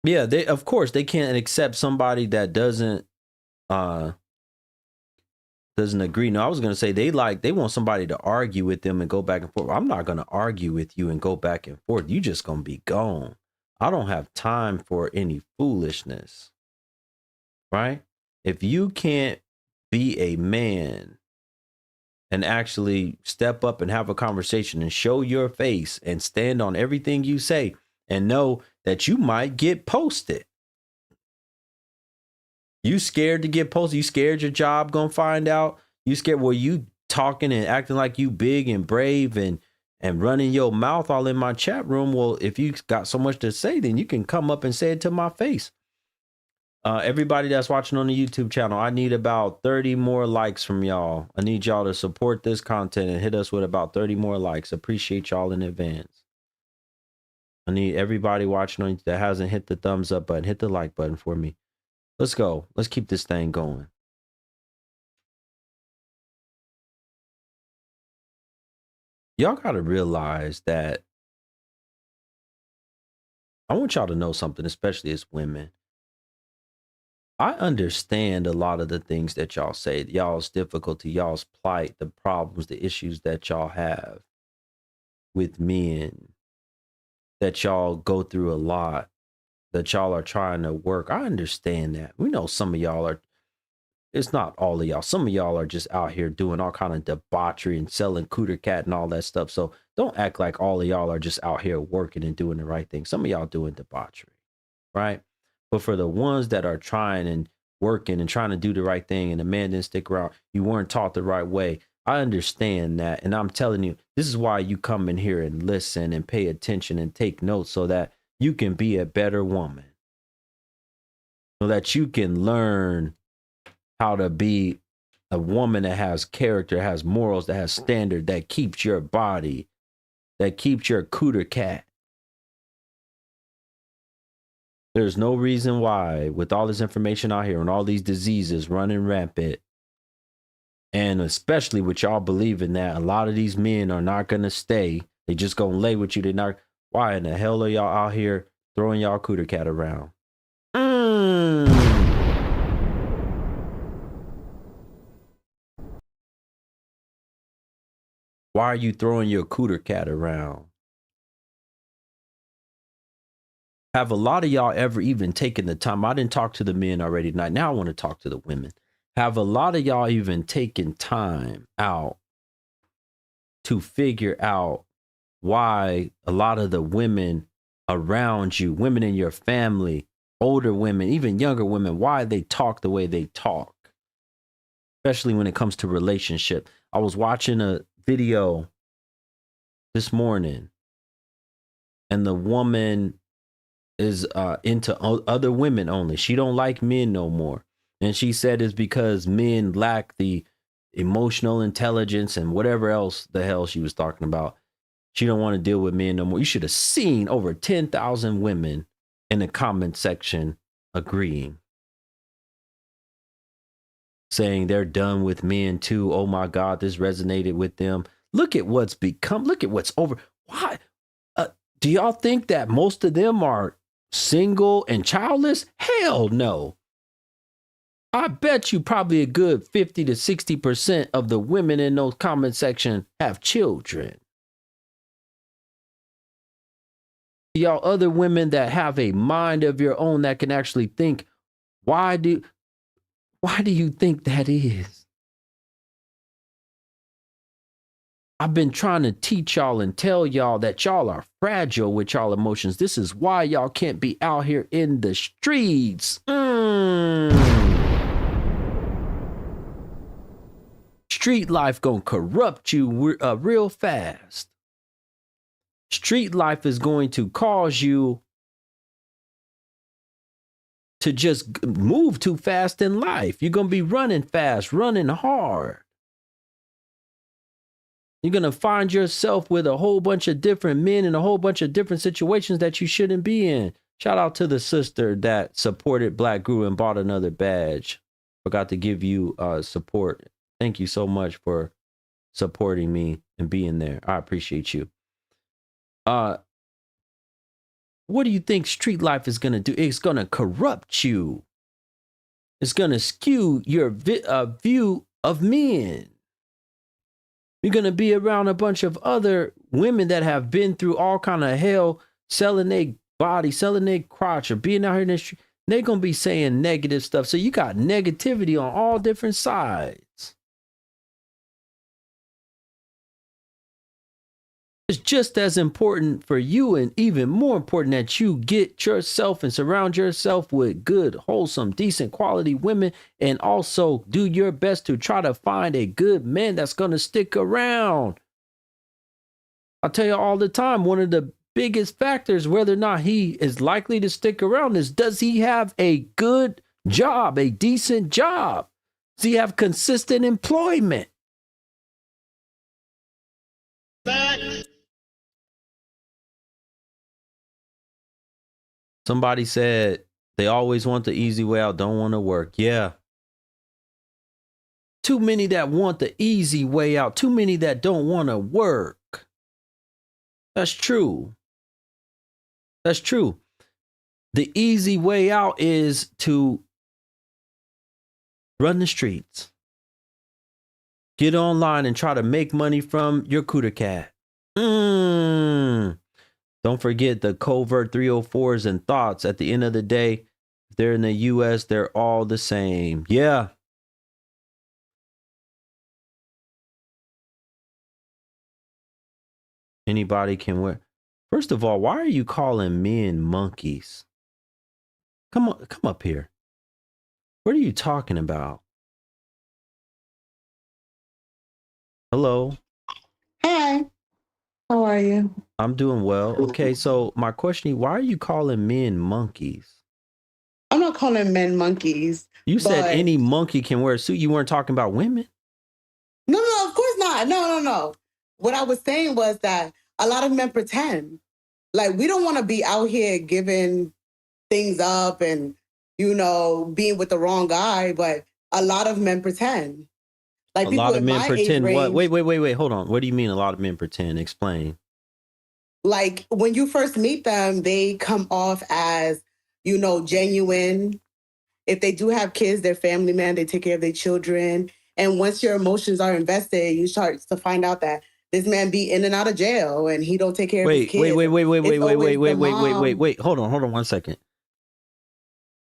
A: Yeah, they of course they can't accept somebody that doesn't agree. No, I was gonna say they want somebody to argue with them and go back and forth. I'm not gonna argue with you and go back and forth. You just gonna be gone. I don't have time for any foolishness. Right? If you can't be a man and actually step up and have a conversation and show your face and stand on everything you say and know that you might get posted. You scared to get posted? You scared your job gonna find out? You scared? Well, you talking and acting like you big and brave and running your mouth all in my chat room. Well, if you got so much to say, then you can come up and say it to my face. Everybody that's watching on the YouTube channel, I need about 30 more likes from y'all. I need y'all to support this content and hit us with about 30 more likes. Appreciate y'all in advance. I need everybody watching on that hasn't hit the thumbs up button, hit the like button for me. Let's go. Let's keep this thing going. Y'all got to realize that I want y'all to know something, especially as women. I understand a lot of the things that y'all say, y'all's difficulty, y'all's plight, the problems, the issues that y'all have with men, that y'all go through a lot, that y'all are trying to work. I understand that. We know some of y'all are, it's not all of y'all. Some of y'all are just out here doing all kind of debauchery and selling cooter cat and all that stuff. So don't act like all of y'all are just out here working and doing the right thing. Some of y'all doing debauchery, right? But for the ones that are trying and working and trying to do the right thing and the man didn't stick around, you weren't taught the right way. I understand that. And I'm telling you, this is why you come in here and listen and pay attention and take notes so that you can be a better woman. So that you can learn how to be a woman that has character, has morals, that has standard, that keeps your body that keeps your cooter cat. There's no reason why, with all this information out here and all these diseases running rampant, and especially with y'all believing that a lot of these men are not going to stay, they just going to lay with you. They're not. Why in the hell are y'all out here throwing y'all cooter cat around? Why are you throwing your cooter cat around? Have a lot of y'all ever even taken the time? I didn't talk to the men already tonight. Now I want to talk to the women. Have a lot of y'all even taken time out to figure out why a lot of the women around you, women in your family, older women, even younger women, why they talk the way they talk, especially when it comes to relationship? I was watching a video this morning, and the woman is into other women only. She don't like men no more. And she said it's because men lack the emotional intelligence and whatever else the hell she was talking about. She don't want to deal with men no more. You should have seen over 10,000 women in the comment section agreeing, saying they're done with men too. Oh my God, this resonated with them. Look at what's become. Look at what's over. Why? Do y'all think that most of them are single and childless? Hell no. I bet you probably a good 50 to 60% of the women in those comment section have children. Y'all other women that have a mind of your own that can actually think, why do you think that is? I've been trying to teach y'all and tell y'all that y'all are fragile with y'all emotions. This is why y'all can't be out here in the streets. Street life gonna corrupt you real fast. Street life is going to cause you to just move too fast in life. You're gonna be running fast, running hard. You're going to find yourself with a whole bunch of different men in a whole bunch of different situations that you shouldn't be in. Shout out to the sister that supported Black Guru and bought another badge. Forgot to give you support. Thank you so much for supporting me and being there. I appreciate you. What do you think street life is going to do? It's going to corrupt you. It's going to skew your view of men. You're going to be around a bunch of other women that have been through all kind of hell, selling their body, selling their crotch, or being out here in the street. They're going to be saying negative stuff. So you got negativity on all different sides. It's just as important for you, and even more important, that you get yourself and surround yourself with good, wholesome, decent quality women, and also do your best to try to find a good man that's going to stick around. I tell you all the time, one of the biggest factors whether or not he is likely to stick around is, does he have a good job, a decent job? Does he have consistent employment? Somebody said they always want the easy way out, don't want to work. Yeah. Too many that want the easy way out. Too many that don't want to work. That's true. That's true. The easy way out is to run the streets. Get online and try to make money from your cooter cat. Don't forget the covert 304s and thoughts. At the end of the day, if they're in the US, they're all the same. Yeah. Anybody can wear. First of all, why are you calling men monkeys? Come up here. What are you talking about? Hello.
C: Hi. How are you?
A: I'm doing well. Okay, so my question is, why are you calling men monkeys?
C: I'm not calling men monkeys.
A: You said any monkey can wear a suit. You weren't talking about women?
C: No, of course not. No. What I was saying was that a lot of men pretend. Like, we don't want to be out here giving things up and, you know, being with the wrong guy, but a lot of men pretend. Like,
A: A
C: people
A: lot of
C: in
A: men
C: my age
A: pretend what?
C: range,
A: Wait. Hold on. What do you mean a lot of men pretend? Explain.
C: like when you first meet them, they come off as, you know, genuine. If they do have kids, they're family men, they take care of their children. And once your emotions are invested, you start to find out that this man be in and out of jail and he don't take care of his
A: Wait.
C: kids. It's always the mom.
A: Wait. Hold on 1 second.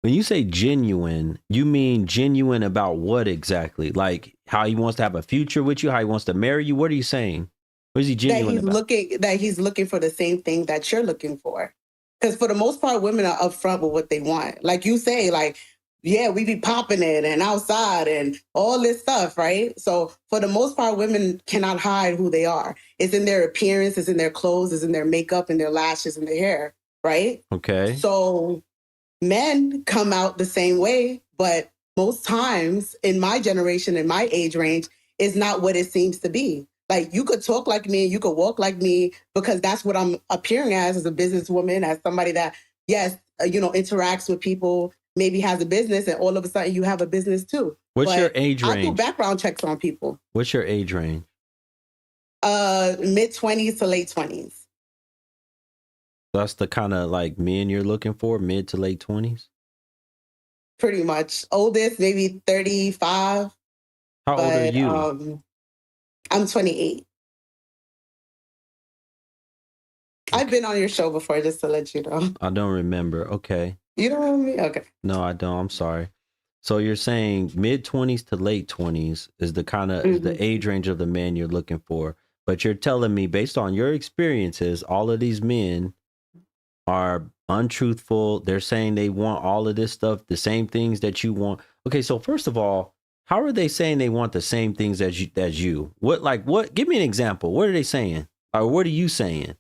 A: When you say genuine, you mean genuine about what exactly? Like how he wants to have a future with you, how he wants to marry you? What are you saying? What is he genuine about?
C: That he's looking for the same thing that you're looking for. Because for the most part, women are upfront with what they want. Like you say, like, yeah, we be popping it and outside and all this stuff, right? So for the most part, women cannot hide who they are. It's in their appearance, it's in their clothes, it's in their makeup and their lashes and their hair, right?
A: Okay.
C: So men come out the same way, but most times in my generation, in my age range, is not what it seems to be. Like, you could talk like me, you could walk like me, because that's what I'm appearing as a businesswoman, as somebody that, yes, you know, interacts with people, maybe has a business, and all of a sudden you have a business too.
A: What's your
C: But
A: age
C: I do
A: range?
C: background checks on people.
A: What's your age range?
C: Mid-20s to late 20s.
A: That's the kind of like men you're looking for, mid to late 20s?
C: Pretty much. Oldest, maybe 35.
A: How old are you?
C: I'm 28. I've been on your show before, just to let you know.
A: I don't remember. Okay.
C: You don't remember me? Okay.
A: No, I don't. I'm sorry. So you're saying mid 20s to late 20s is the kind of is the age range of the man you're looking for. But you're telling me, based on your experiences, all of these men are untruthful. They're saying they want all of this stuff, the same things that you want. Okay, so first of all, how are they saying they want the same things as you? What? Give me an example. What are they saying? Or what are you saying?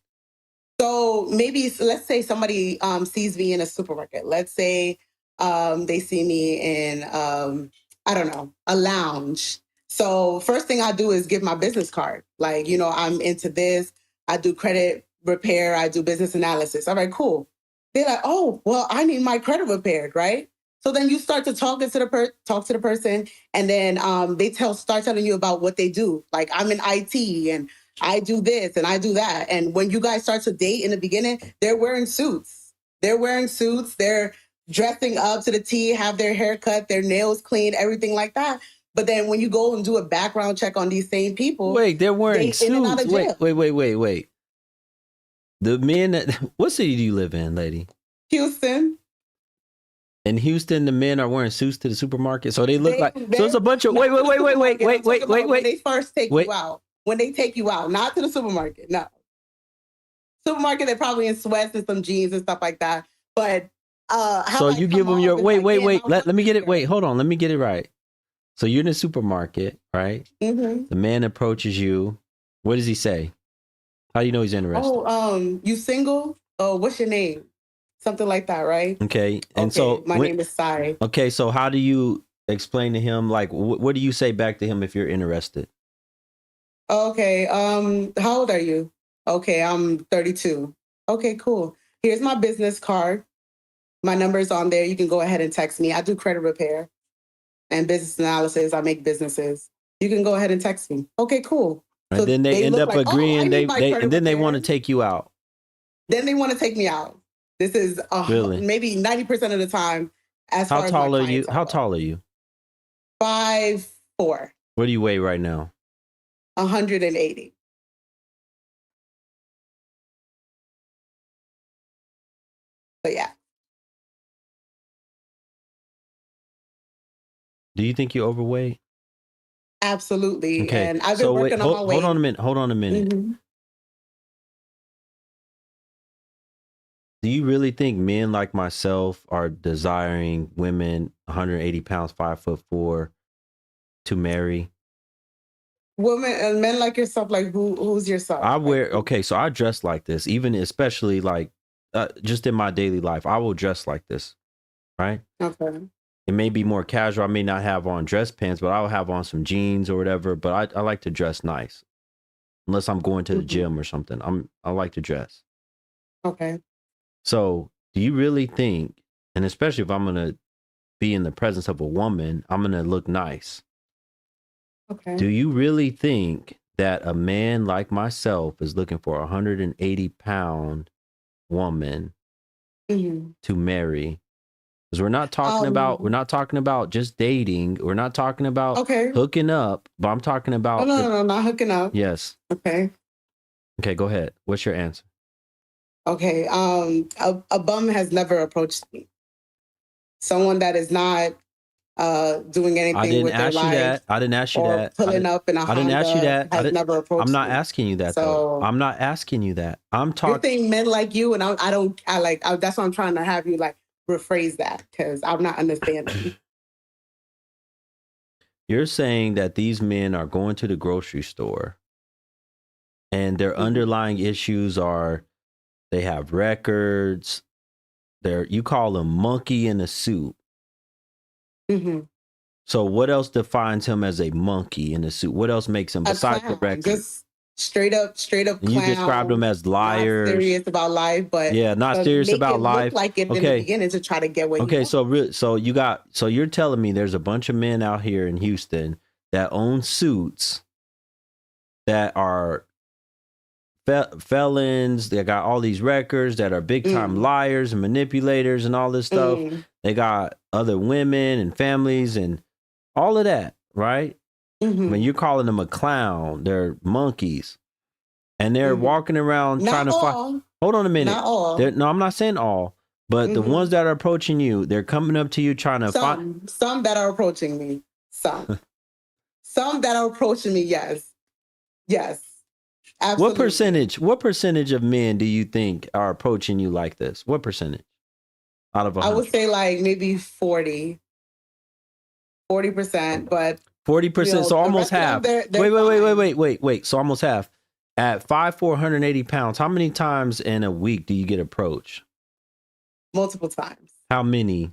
C: So maybe, let's say somebody sees me in a supermarket. Let's say they see me in, I don't know, a lounge. So first thing I do is give my business card. Like, you know, I'm into this. I do credit repair. I do business analysis. All right, cool. They're like, oh, well, I need my credit repaired, right? So then you start to talk to the person, and then they start telling you about what they do. Like, I'm in IT and I do this and I do that. And when you guys start to date in the beginning, they're wearing suits. They're dressing up to the T, have their hair cut, their nails clean, everything like that. But then when you go and do a background check on these same people,
A: wait, they're wearing suits.
C: In and out of jail.
A: Wait. The men what city do you live in, lady?
C: Houston.
A: In Houston, the men are wearing suits to the supermarket. So they look so it's a bunch of wait. When
C: they first take you out. When they take you out, not to the supermarket. No. Supermarket, they're probably in sweats and some jeans and stuff like that. But
A: so you give them your wait. Let me get it. Wait, hold on. Let me get it right. So you're in the supermarket, right?
C: Mm-hmm.
A: The man approaches you. What does he say? How do you know he's interested?
C: Oh, you single? Oh, what's your name? Something like that, right?
A: Okay. And so
C: my name is Sai.
A: Okay, so how do you explain to him, like, what do you say back to him if you're interested?
C: Okay. How old are you? Okay, I'm 32. Okay, cool. Here's my business card. My number's on there. You can go ahead and text me. I do credit repair and business analysis. I make businesses. You can go ahead and text me. Okay, cool.
A: So then they end up agreeing. And then they want to take you out.
C: Then they want to take me out. This is
A: really?
C: Maybe 90% of the time.
A: How tall are you? How tall are you?
C: 5'4". What
A: do you weigh right now?
C: 180. So yeah.
A: Do you think you're overweight?
C: Absolutely.
A: Okay.
C: And I've been working on my weight.
A: Hold on a minute. Mm-hmm. Do you really think men like myself are desiring women 180 pounds, 5'4" to marry?
C: Women and men like yourself, like who's yourself?
A: So I dress like this, even especially like just in my daily life. I will dress like this, right?
C: Okay.
A: It may be more casual. I may not have on dress pants, but I'll have on some jeans or whatever. But I like to dress nice. unless I'm going to the gym or something. I like to dress.
C: Okay.
A: So do you really think, and especially if I'm going to be in the presence of a woman, I'm going to look nice.
C: Okay.
A: Do you really think that a man like myself is looking for a 180-pound woman to marry? Because we're not talking about just dating. We're not talking about hooking up, but I'm talking about
C: no, not hooking up.
A: Yes.
C: Okay.
A: Okay, go ahead. What's your answer?
C: Okay. A bum has never approached me. Someone that is not doing anything with their life.
A: I didn't ask you
C: or
A: that.
C: Pulling up in a Honda. I didn't ask you that.
A: Has
C: never approached
A: I'm not
C: me.
A: asking you that though. I'm not asking you that. I'm talking.
C: You're saying men like you, and that's why I'm trying to have you like rephrase that, because I'm not understanding.
A: You're saying that these men are going to the grocery store and their underlying issues are they have records. You call them monkey in a suit. So what else defines him as a monkey in a suit? What else makes him besides the record?
C: Just straight up clown.
A: And you described them as liars.
C: Not serious about life, but
A: not serious about life.
C: Look like it in the beginning to try to get what you want.
A: So you're telling me there's a bunch of men out here in Houston that own suits that are felons. They got all these records that are big time liars and manipulators and all this stuff. They got other women and families and all of that, right? When you're calling them a clown, they're monkeys, and they're walking around trying to find. Hold on a minute.
C: Not all.
A: No, I'm not saying all, but the ones that are approaching you, they're coming up to you trying to find.
C: Some that are approaching me. Some that are approaching me. Yes. Absolutely.
A: What percentage of men do you think are approaching you like this? What percentage out of 100?
C: I would say like maybe 40%, but
A: 40%. So almost half. Wait. So almost half. At 5'4", 180 pounds, how many times in a week do you get approached?
C: Multiple times.
A: How many?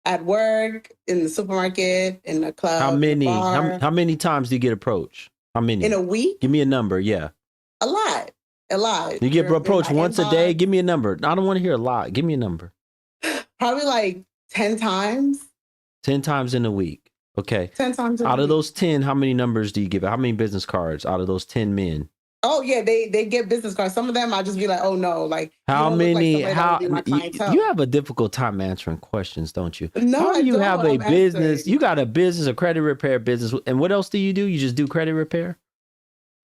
C: At work, in the supermarket, in the club.
A: How many?
C: How
A: many times do you get approached? How many?
C: In a week?
A: Give me a number. Yeah.
C: A lot. You
A: get approached once a day? Give me a number. I don't want to hear a lot. Give me a number.
C: Probably like 10 times.
A: 10 times in a week. Okay.
C: 10 times in a week.
A: Out of those 10, how many numbers do you give? How many business cards out of those 10 men?
C: Oh yeah, they get business cards. Some of them I'll just be like, oh no, like
A: how many? You have a difficult time answering questions, don't you?
C: No,
A: how do you have a business?
C: Answering.
A: You got a business, a credit repair business, and what else do? You just do credit repair?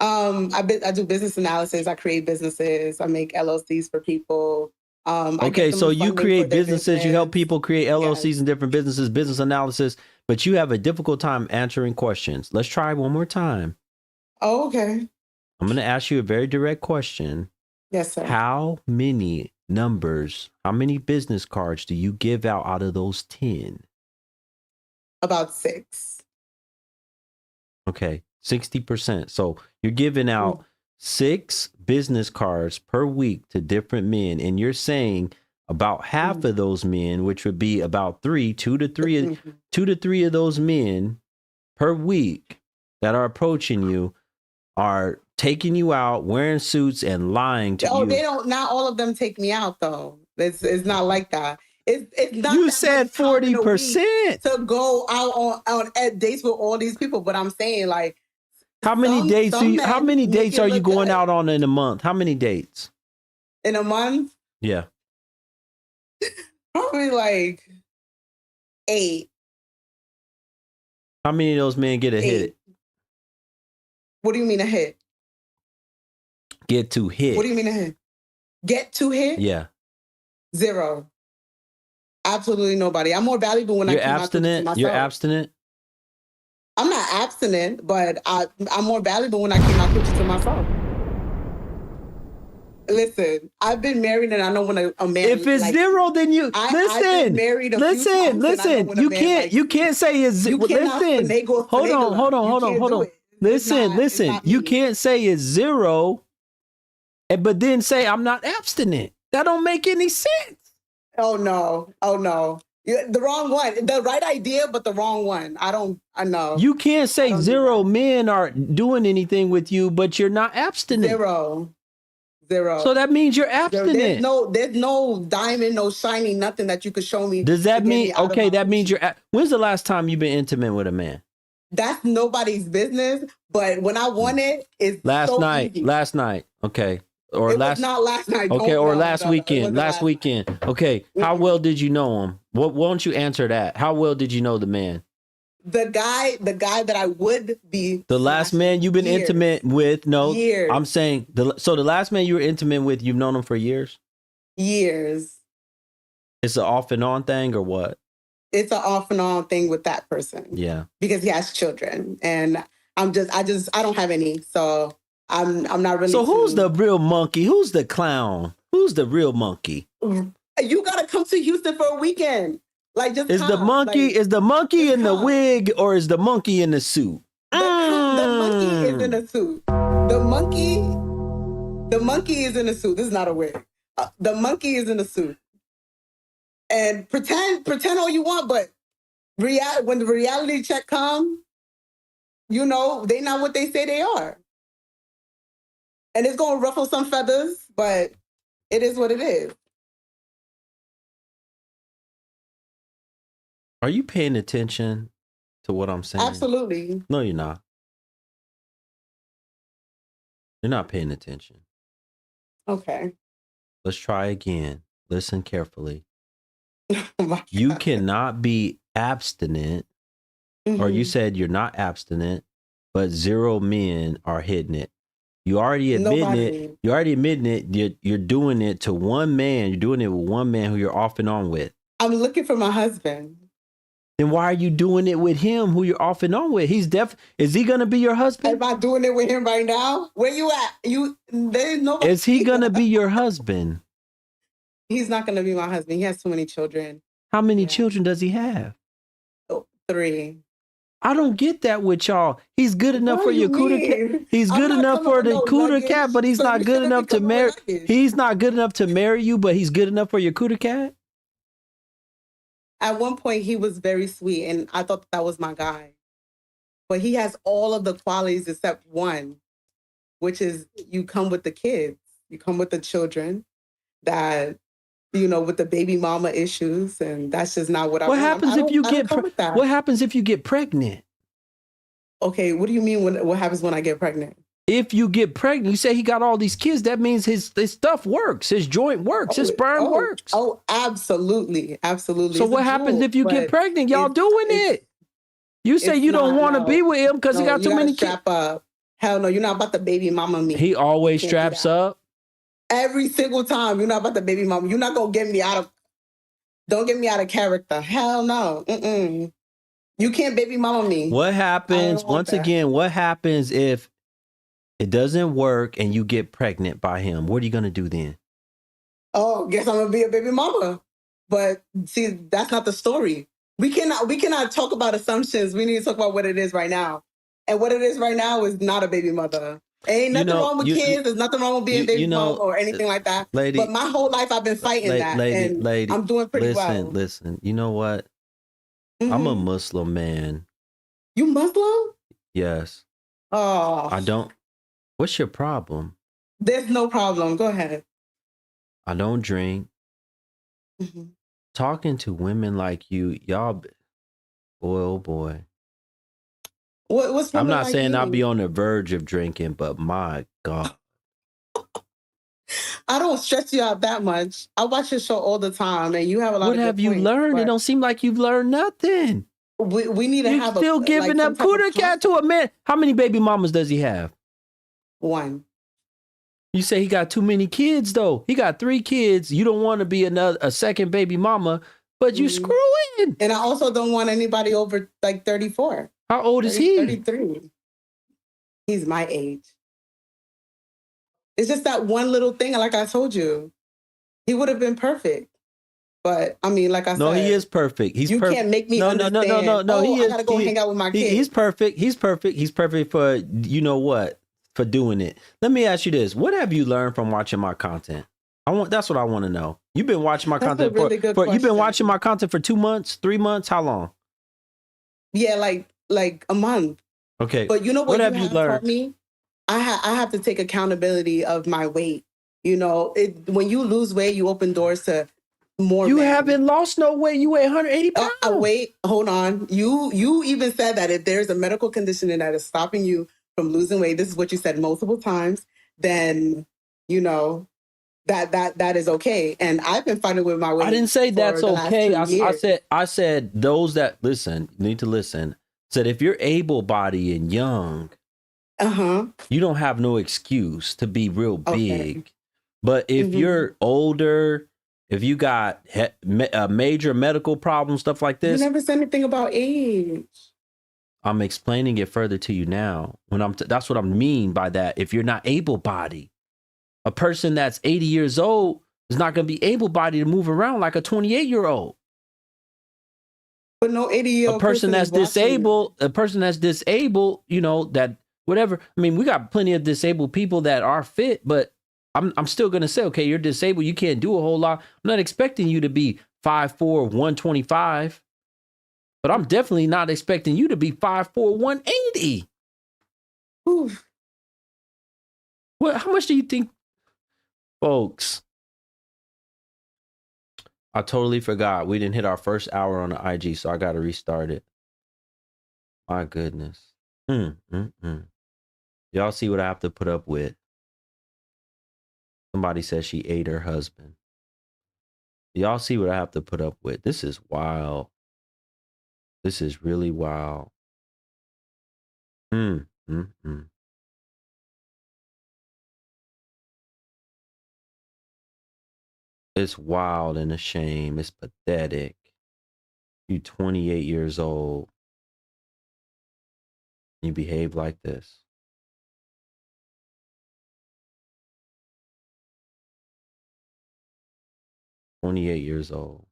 C: I do business analysis. I create businesses. I make LLCs for people.
A: Okay, so you create businesses. You help people create LLCs and different businesses, business analysis, but you have a difficult time answering questions. Let's try one more time.
C: Oh, okay.
A: I'm going to ask you a very direct question.
C: Yes, sir.
A: How many business cards do you give out of those 10?
C: About 6.
A: Okay, 60%. So you're giving out 6 business cards per week to different men. And you're saying about half of those men, which would be about 2 to 3 of those men per week that are approaching you are taking you out, wearing suits and lying to you.
C: Oh, they don't. Not all of them take me out though. It's not like that. It's not.
A: You said 40%
C: to go out on dates with all these people, but I'm saying like,
A: how many dates are you going out on in a month? How many dates
C: in a month?
A: Yeah,
C: probably like 8.
A: How many of those men get a hit?
C: What do you mean a hit?
A: Get to hit.
C: What do you mean a hit? Get to hit?
A: Yeah.
C: 0. Absolutely nobody. I'm more valuable when
A: You're abstinent. You're abstinent.
C: I'm not abstinent, but I'm more valuable when I keep my coochie to myself. Listen, I've been married and I know when a man.
A: If it's like, 0, then you listen. I've been married listen. You can't say it's 0. Listen. Hold on. Listen. You can't say it's 0, but then say I'm not abstinent. That don't make any sense.
C: Oh no. The wrong one. The right idea, but the wrong one. I know.
A: You can't say zero men are doing anything with you, but you're not abstinent.
C: Zero.
A: So that means you're abstinent.
C: There's no diamond, no shiny, nothing that you could show me.
A: Does that mean, okay, that means when's the last time you've been intimate with a man?
C: That's nobody's business. But when I want it, it's
A: last
C: so
A: night.
C: easy.
A: Last night. Okay. Or
C: it
A: last
C: was not last night.
A: Okay, or last weekend. Last weekend. Okay. How well did you know him? Why don't you answer that? How well did you know the man?
C: The guy that I would be.
A: The last man you've been intimate with? No.
C: Years.
A: I'm saying so the last man you were intimate with, you've known him for years?
C: Years.
A: It's an off and on thing or what?
C: It's an off and on thing with that person.
A: Yeah.
C: Because he has children, and I don't have any, so I'm not really.
A: So who's the real monkey? Who's the clown? Who's the real monkey?
C: You gotta come to Houston for a weekend. Like, just
A: is the monkey in the wig, or is the monkey in the suit?
C: The monkey is in a suit. The monkey is in a suit. This is not a wig. The monkey is in a suit. And pretend all you want, but when the reality check comes, they're not what they say they are. And it's going to ruffle some feathers, but it is what it is.
A: Are you paying attention to what I'm saying?
C: Absolutely.
A: No, you're not. You're not paying attention.
C: Okay.
A: Let's try again. Listen carefully. You cannot be abstinent, or you said you're not abstinent, but zero men are hitting it. You already admitting it. You already admitting it. You're doing it to one man. You're doing it with one man who you're off and on with.
C: I'm looking for my husband.
A: Then why are you doing it with him who you're off and on with? Is he gonna be your husband?
C: Am I doing it with him right now? Where you at? There's nobody.
A: Is he gonna be your husband?
C: He's not gonna be my husband. He has too many children.
A: How many children does he have?
C: 3.
A: I don't get that with y'all. He's good enough for your cooter cat. He's good enough for the cooter cat, but he's not good enough to marry. He's not good enough to marry you, but he's good enough for your cooter cat.
C: At one point, he was very sweet, and I thought that was my guy. But he has all of the qualities except one, which is you come with the kids. You come with the children that, with the baby mama issues, and that's just not what I want.
A: What happens if you get pregnant?
C: Okay, what do you mean what happens when I get pregnant?
A: If you get pregnant, you say he got all these kids, that means his stuff works, his joint works, his sperm works.
C: Oh, absolutely. Absolutely.
A: So what happens if you get pregnant? Y'all doing it. You say you don't want to be with him because he got too many kids.
C: Strap up. Hell no, you're not about to baby mama me.
A: He always straps up.
C: Every single time. You're not about to baby mama. You're not going to get me don't get me out of character. Hell no. Mm-mm. You can't baby mama me.
A: What happens, once again, what happens if it doesn't work and you get pregnant by him? What are you going to do then?
C: Oh, guess I'm going to be a baby mama. But see, that's not the story. We cannot talk about assumptions. We need to talk about what it is right now. And what it is right now is not a baby mother. Ain't nothing wrong with kids. There's nothing wrong with being baby mama or anything like that.
A: Lady,
C: but my whole life I've been fighting that. And I'm doing pretty well.
A: Listen, you know what? Mm-hmm. I'm a Muslim man.
C: You Muslim?
A: Yes.
C: Oh.
A: I don't. What's your problem?
C: There's no problem. Go ahead.
A: I don't drink. Mm-hmm. Talking to women like you, y'all, boy, oh boy.
C: What's
A: I'm not saying I'll be on the verge of drinking, but my God.
C: I don't stress you out that much. I watch your show all the time, and you have a lot of good
A: What have you learned? It don't seem like you've learned nothing.
C: We need to have
A: still giving up cooter cat to a man. How many baby mamas does he have?
C: 1.
A: You say he got too many kids, though. He got 3 kids. You don't want to be a second baby mama, but you screwing.
C: And I also don't want anybody over like 34.
A: How old is he?
C: 33. He's my age. It's just that one little thing, like I told you. He would have been perfect. But, I mean, like I said.
A: No, he is perfect.
C: You can't make me understand.
A: No.
C: He is. I got to go hang out with my kids.
A: He's perfect. He's perfect. He's perfect for, you know what, for doing it. Let me ask you this. What have you learned from watching my content? That's what I want to know. You've been watching my
C: That's
A: content
C: a really good
A: you've been
C: question.
A: watching my content for 2 months, 3 months. How long?
C: Yeah, like a month.
A: Okay.
C: But you know what
A: have
C: you
A: you
C: have
A: learned?
C: taught me? I have to take accountability of my weight. You know, when you lose weight, you open doors to more.
A: You
C: men.
A: haven't lost no weight. You weigh 180 pounds.
C: Wait, hold on. You even said that if there's a medical condition that is stopping you from losing weight, this is what you said multiple times, then you know that is okay. And I've been fighting with my weight.
A: I didn't say that's okay. I said those that listen need to listen. Said if you're able-bodied and young, you don't have no excuse to be real big. But if you're older, if you got a major medical problem, stuff like this,
C: you never said anything about age.
A: I'm explaining it further to you now. That's what I mean by that. If you're not able-bodied, a person that's 80 years old is not going to be able-bodied to move around like a 28-year-old.
C: But no 80-year-old
A: a person that's disabled, you know, that whatever. I mean, we got plenty of disabled people that are fit, but I'm still going to say, okay, you're disabled. You can't do a whole lot. I'm not expecting you to be 5'4", 125, but I'm definitely not expecting you to be 5'4", 180. Oof. How much do you think, folks? I totally forgot. We didn't hit our first hour on the IG, so I got to restart it. My goodness. Y'all see what I have to put up with? Somebody says she ate her husband. Y'all see what I have to put up with? This is wild. This is really wild. It's wild and a shame. It's pathetic. You 28 years old. You behave like this. "28 years old.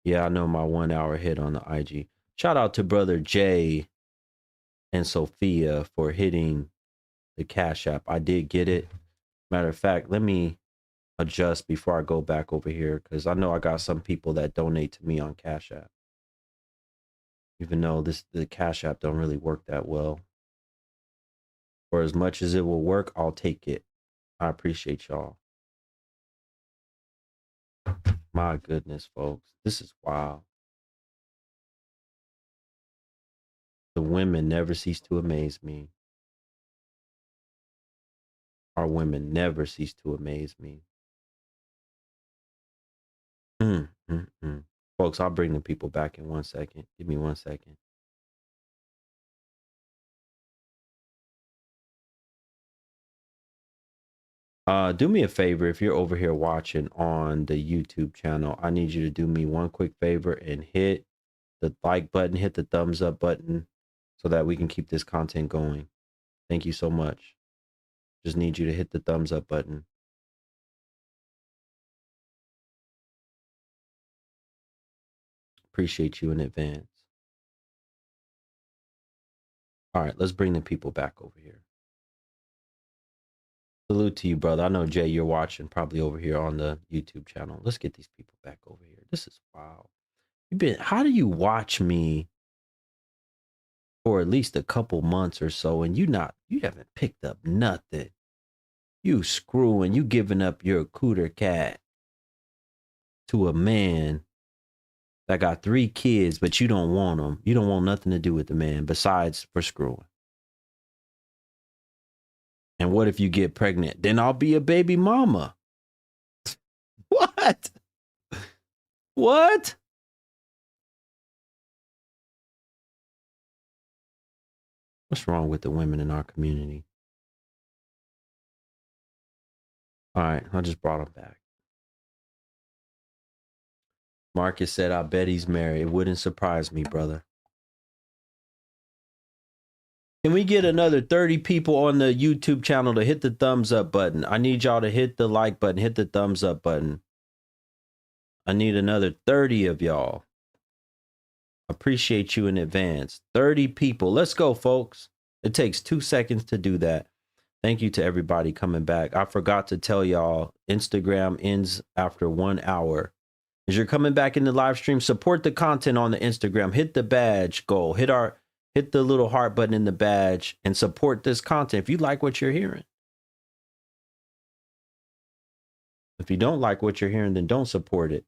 A: Yeah, I know my 1 hour hit on the IG. Shout out to brother Jay and Sophia for hitting the Cash App. I did get it. Matter of fact, let me adjust before I go back over here because I know I got some people that donate to me on Cash App. Even though the Cash App don't really work that well. For as much as it will work, I'll take it. I appreciate y'all. My goodness, folks. This is wild. The women never cease to amaze me. Our women never cease to amaze me. Folks, I'll bring the people back in 1 second. Give me 1 second. Do me a favor if you're over here watching on the YouTube channel. I need you to do me one quick favor and hit the like button, hit the thumbs up button so that we can keep this content going. Thank you so much. Just need you to hit the thumbs up button. Appreciate you in advance. All right, let's bring the people back over here. Salute to you, brother. I know, Jay, you're watching probably over here on the YouTube channel. Let's get these people back over here. This is wild. How do you watch me for at least a couple months or so and you haven't picked up nothing? You screwing, you giving up your cooter cat to a man that got 3 kids, but you don't want them. You don't want nothing to do with the man besides for screwing. And what if you get pregnant? Then I'll be a baby mama. What? What? What's wrong with the women in our community? All right, I just brought him back. Marcus said, I bet he's married. It wouldn't surprise me, brother. Can we get another 30 people on the YouTube channel to hit the thumbs up button? I need y'all to hit the like button, hit the thumbs up button. I need another 30 of y'all. Appreciate you in advance. 30 people. Let's go, folks. It takes 2 seconds to do that. Thank you to everybody coming back. I forgot to tell y'all, Instagram ends after 1 hour. As you're coming back in the live stream, support the content on the Instagram. Hit the badge goal. Hit the little heart button in the badge and support this content if you like what you're hearing. If you don't like what you're hearing, then don't support it.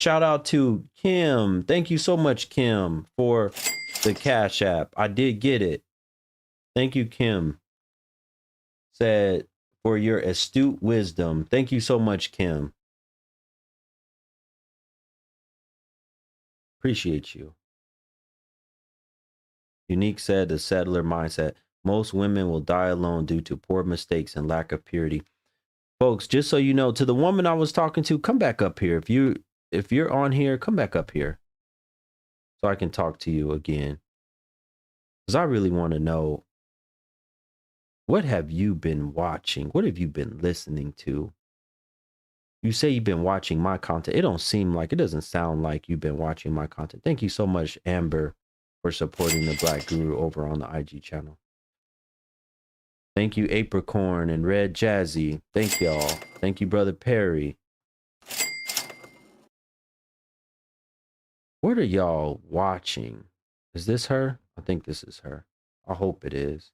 A: Shout out to Kim. Thank you so much, Kim, for the Cash App. I did get it. Thank you, Kim. Said, for your astute wisdom. Thank you so much, Kim. Appreciate you. Unique said, the settler mindset. Most women will die alone due to poor mistakes and lack of purity. Folks, just so you know, to the woman I was talking to, come back up here. If you're on here, come back up here so I can talk to you again. Because I really want to know, what have you been watching? What have you been listening to? You say you've been watching my content. It doesn't sound like you've been watching my content. Thank you so much, Amber, for supporting the Black Guru over on the IG channel. Thank you, Apricorn and Red Jazzy. Thank y'all. Thank you, Brother Perry. What are y'all watching? Is this her? I think this is her. I hope it is.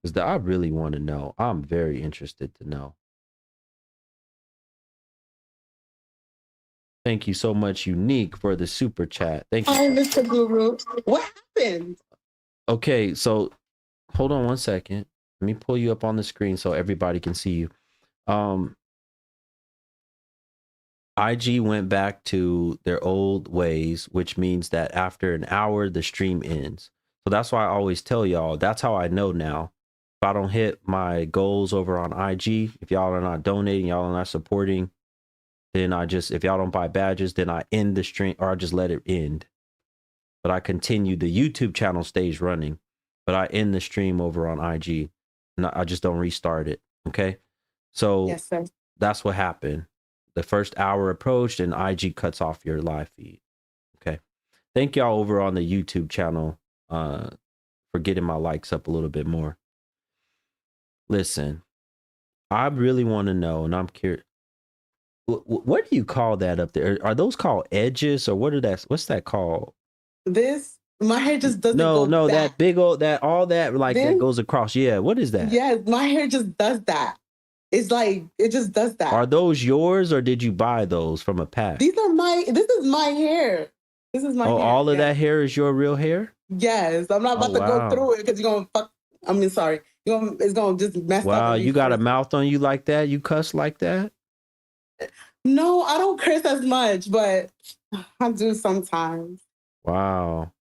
A: Because I really want to know. I'm very interested to know. Thank you so much, Unique, for the super chat. Thank you.
C: Hi, Mr. Guru. What happened?
A: Okay, so hold on one second. Let me pull you up on the screen so everybody can see you. IG went back to their old ways, which means that after an hour, the stream ends. So that's why I always tell y'all, that's how I know now. If I don't hit my goals over on IG, if y'all are not donating, y'all are not supporting, then if y'all don't buy badges, then I end the stream, or I just let it end. But I continue, the YouTube channel stays running, but I end the stream over on IG. And I just don't restart it. Okay. So
C: yes, sir. That's
A: what happened. The first hour approached and IG cuts off your live feed. Okay. Thank y'all over on the YouTube channel for getting my likes up a little bit more. Listen, I really want to know, and I'm curious. What do you call that up there? Are those called edges, or what's that called?
C: My hair just doesn't
A: go
C: back.
A: That big old, that goes across. Yeah. What is that?
C: Yeah, my hair just does that. It's like, it just does that.
A: Are those yours, or did you buy those from a pack?
C: This is my hair. This is my hair.
A: All of that hair is your real hair?
C: Yes. I'm not about to go through it because you're going to fuck. I mean, sorry. It's going to just mess up.
A: Wow, you got a mouth on you like that? You cuss like that?
C: No, I don't curse as much, but I do sometimes.
A: Wow.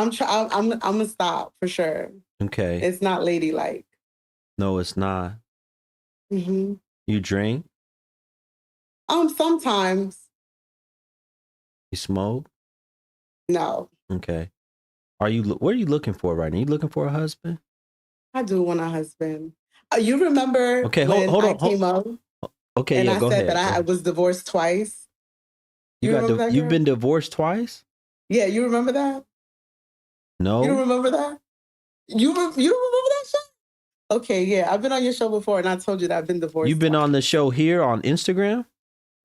C: I'm gonna stop for sure.
A: Okay.
C: It's not ladylike.
A: No, it's not.
C: Mm-hmm.
A: You drink?
C: Sometimes.
A: You smoke?
C: No.
A: Okay. What are you looking for right now? You looking for a husband?
C: I do want a husband. You remember?
A: Okay,
C: hold on. Came up.
A: Okay,
C: and
A: yeah,
C: I
A: go
C: said
A: ahead.
C: that I was divorced twice.
A: You've been divorced twice?
C: Yeah, you remember that?
A: No.
C: You don't remember that? You don't remember that show? Okay, yeah. I've been on your show before and I told you that I've been divorced.
A: You've been
C: twice.
A: on the show here on Instagram?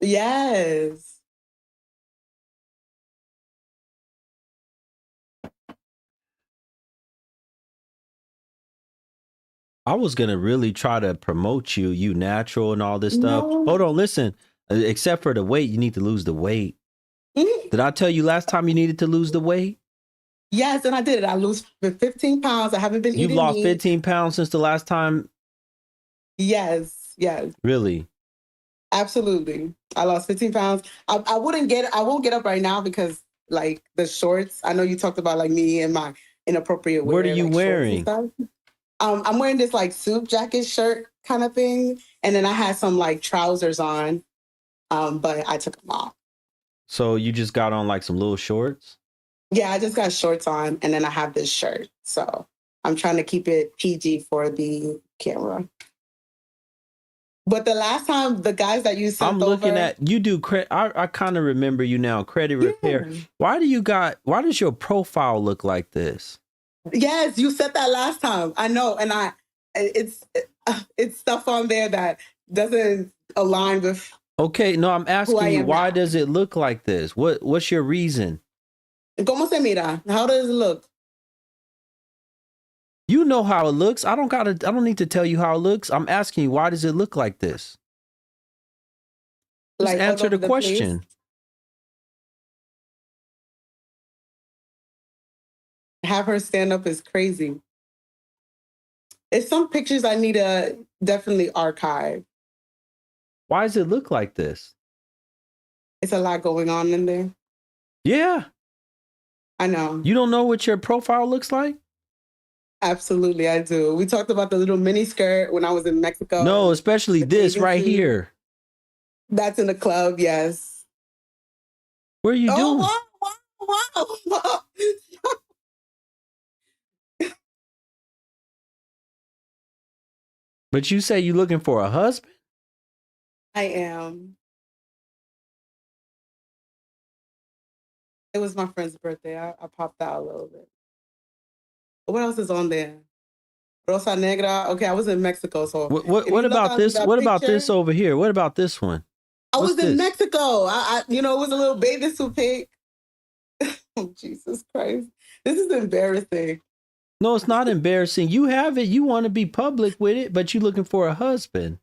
C: Yes.
A: I was going to really try to promote you natural and all this stuff.
C: No.
A: Hold on, listen. Except for the weight, you need to lose the weight. Did I tell you last time you needed to lose the weight?
C: Yes, and I did it. I lose 15 pounds. I haven't been eating
A: You've lost
C: meat.
A: 15 pounds since the last time?
C: Yes.
A: Really?
C: Absolutely. I lost 15 pounds. I won't get up right now because like the shorts, I know you talked about like me and my inappropriate wear.
A: What are you wearing?
C: I'm wearing this like suit jacket shirt kind of thing. And then I had some like trousers on, but I took them off.
A: So you just got on like some little shorts?
C: Yeah, I just got shorts on and then I have this shirt. So I'm trying to keep it PG for the camera. But the last time, the guys that you sent
A: I'm looking at, you do credit. I kind of remember you now, credit repair. Why does your profile look like this?
C: Yes, you said that last time. I know, and it's stuff on there that doesn't align with.
A: Okay, no, I'm
C: who I
A: asking you,
C: am
A: why
C: now.
A: does it look like this? What's your reason?
C: ¿Cómo se mira? How does it look?
A: You know how it looks. I don't need to tell you how it looks. I'm asking you, why does it look like this? Just
C: Like all
A: answer
C: over
A: the
C: the place?
A: question.
C: Have her stand up is crazy. It's some pictures I need to definitely archive.
A: Why does it look like this?
C: It's a lot going on in there.
A: Yeah.
C: I know.
A: You don't know what your profile looks like?
C: Absolutely, I do. We talked about the little mini skirt when I was in Mexico.
A: No, especially this right
C: suit.
A: here.
C: That's in the club, yes.
A: What are you doing?
C: Wow.
A: But you say you're looking for a husband?
C: I am. It was my friend's birthday. I popped out a little bit. What else is on there? Rosa Negra. Okay, I was in Mexico, so
A: What about this? What about this over here? What about this one?
C: I was in Mexico. It was a little bathing suit pic. Oh, Jesus Christ. This is embarrassing.
A: No, it's not embarrassing. You have it. You want to be public with it, but you're looking for a husband.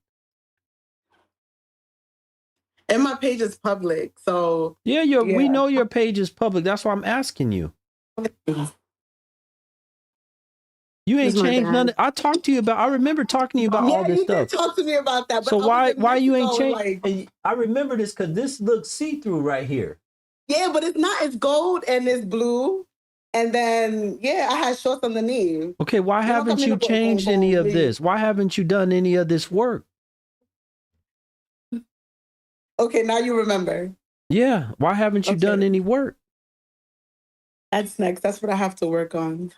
C: And my page is public, so
A: yeah. We know your page is public. That's why I'm asking you. You ain't changed none. I talked to you about. I remember talking to you about all this stuff.
C: Yeah, you did talk to me about that.
A: But so why you ain't changed? Like, I remember this because this looks see through right here.
C: Yeah, but it's not. It's gold and it's blue, and then I had shorts underneath.
A: Okay, why haven't you changed any of this? Why haven't you done any of this work?
C: Okay, now you remember.
A: Yeah, why haven't you done any work?
C: That's next. That's what I have to work on.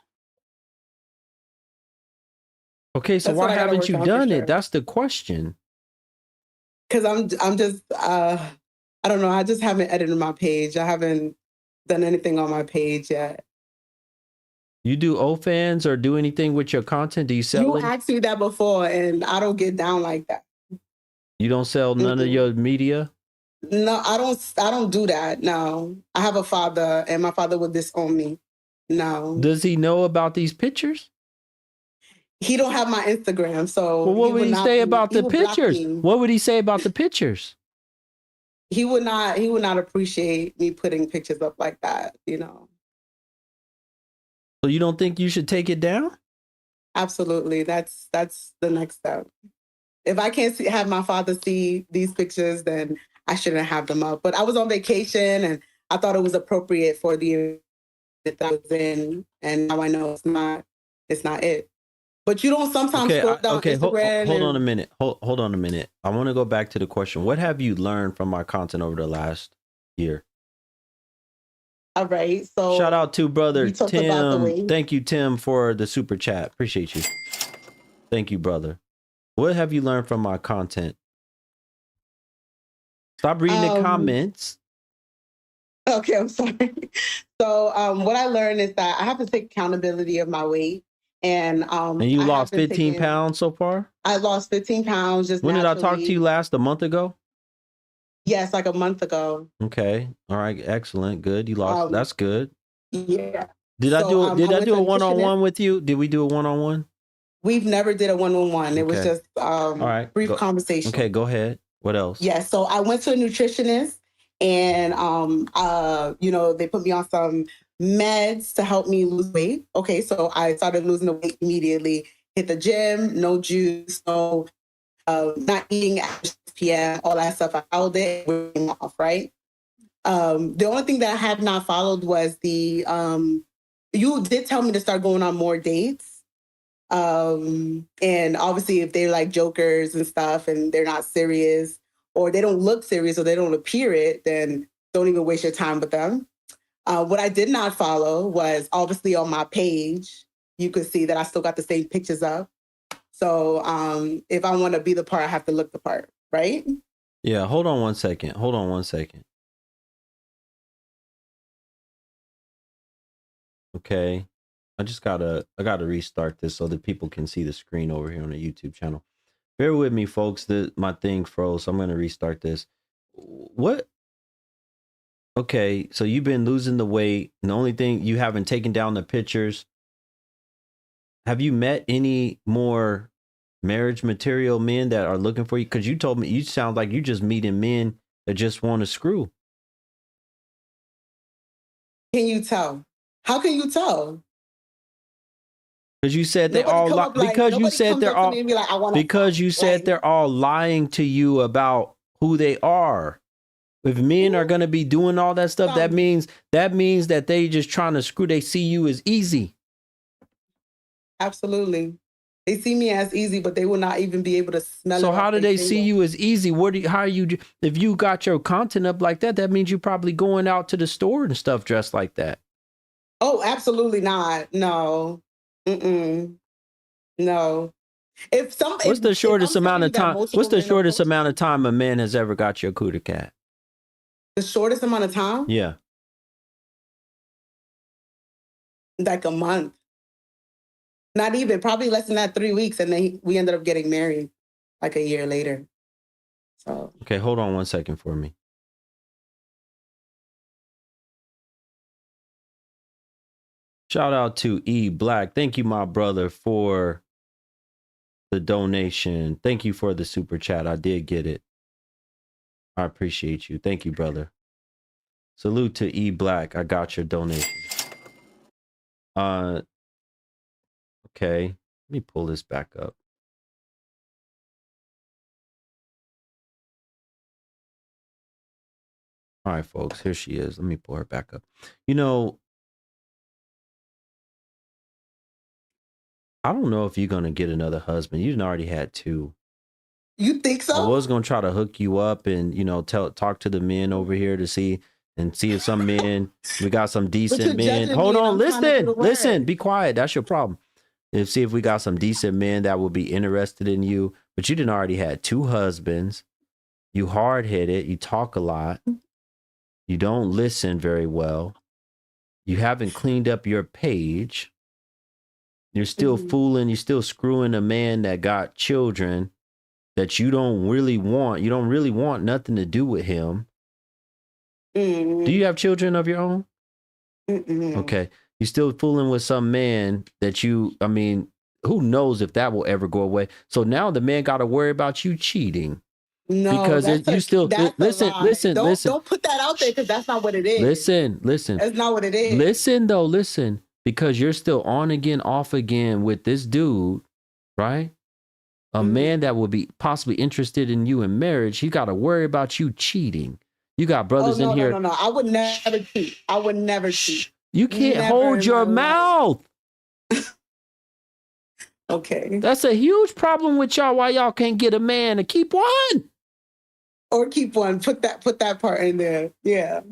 A: Okay, so why haven't you done it? That's the question.
C: Because I'm just I don't know. I just haven't edited my page. I haven't done anything on my page yet.
A: You do OFans or do anything with your content? Do you sell it?
C: You asked me that before, and I don't get down like that.
A: You don't sell none of your media?
C: No, I don't do that. No. I have a father, and my father would disown me. No.
A: Does he know about these pictures?
C: He don't have my Instagram, so
A: well, what would he say about the pictures? What would he say about the pictures?
C: He would not appreciate me putting pictures up like that,
A: So you don't think you should take it down?
C: Absolutely. That's the next step. If I can't have my father see these pictures, then I shouldn't have them up. But I was on vacation and I thought it was appropriate for the event that I was in, and now I know it's not it. But you don't sometimes scroll down Instagram.
A: Hold on a minute. Hold on a minute. I want to go back to the question. What have you learned from my content over the last year?
C: All right. So
A: shout out to brother Tim. Thank you, Tim, for the super chat. Appreciate you. Thank you, brother. What have you learned from my content? Stop reading the comments.
C: Okay, I'm sorry. So what I learned is that I have to take accountability of my weight. And
A: you lost 15 pounds so far?
C: I lost 15 pounds just
A: When did I talk to you last? A month ago?
C: Yes, like a month ago.
A: Okay. All right. Excellent. Good. You lost. That's good.
C: Yeah.
A: Did I do a one-on-one with you? Did we do a one-on-one?
C: We've never did a one-on-one. It was just
A: all right.
C: Brief conversation.
A: Okay, go ahead. What else?
C: Yeah. So I went to a nutritionist, and they put me on some meds to help me lose weight. Okay, so I started losing the weight immediately. Hit the gym, no juice, no not eating after 6 p.m., all that stuff. I followed it, came off, right? The only thing that I had not followed was the you did tell me to start going on more dates. And obviously if they're like jokers and stuff and they're not serious or they don't look serious or they don't appear it, then don't even waste your time with them. What I did not follow was obviously on my page, you could see that I still got the same pictures up. So if I want to be the part, I have to look the part, right?
A: Yeah, hold on one second. Okay. I gotta restart this so that people can see the screen over here on the YouTube channel. Bear with me, folks. My thing froze, so I'm gonna restart this. What? Okay, so you've been losing the weight, and the only thing you haven't taken down the pictures. Have you met any more marriage material men that are looking for you? Because you told me you sound like you just meeting men that just want to screw.
C: Can you tell? How can you tell?
A: Because you said they all because you said they're all because you said they're all lying to you about who they are. If men are gonna be doing all that stuff, that means that they just trying to screw. They see you as easy.
C: Absolutely. They see me as easy, but they will not even be able to smell it.
A: So how do they see you as easy? How are you? If you got your content up like that, that means you're probably going out to the store and stuff dressed like that.
C: Oh, absolutely not. No. Mm-mm. No.
A: What's the shortest amount of time? What's the shortest amount of time a man has ever got your cooter cat?
C: The shortest amount of time?
A: Yeah.
C: Like a month. Not even, probably less than that, 3 weeks. And then we ended up getting married like a year later. So.
A: Okay, hold on 1 second for me. Shout out to E Black. Thank you, my brother, for the donation. Thank you for the super chat. I did get it. I appreciate you. Thank you, brother. Salute to E Black. I got your donation. Okay. Let me pull this back up. All right, folks. Here she is. Let me pull her back up. You know, I don't know if you're going to get another husband. You already had 2.
C: You think so?
A: I was going to try to hook you up and, you know, talk to the men over here to see if some men, we got some decent men. Hold on. Listen, be quiet. That's your problem. And see if we got some decent men that would be interested in you. But you didn't already had 2 husbands. You hard-headed. You talk a lot. You don't listen very well. You haven't cleaned up your page. You're still fooling. You're still screwing a man that got children that you don't really want. You don't really want nothing to do with him. Do you have children of your own? Okay. You're still fooling with some man that who knows if that will ever go away. So now the man got to worry about you cheating.
C: No,
A: because listen.
C: Don't put that out there because that's not what it is.
A: Listen.
C: That's not what it is.
A: Listen, because you're still on again, off again with this dude, right? A man that would be possibly interested in you in marriage, he got to worry about you cheating. You got brothers in here.
C: No. I would never cheat. I would never cheat.
A: You can't hold your mouth.
C: Okay.
A: That's a huge problem with y'all. Why y'all can't get a man to keep one?
C: Or keep one. Put that part in there. Yeah.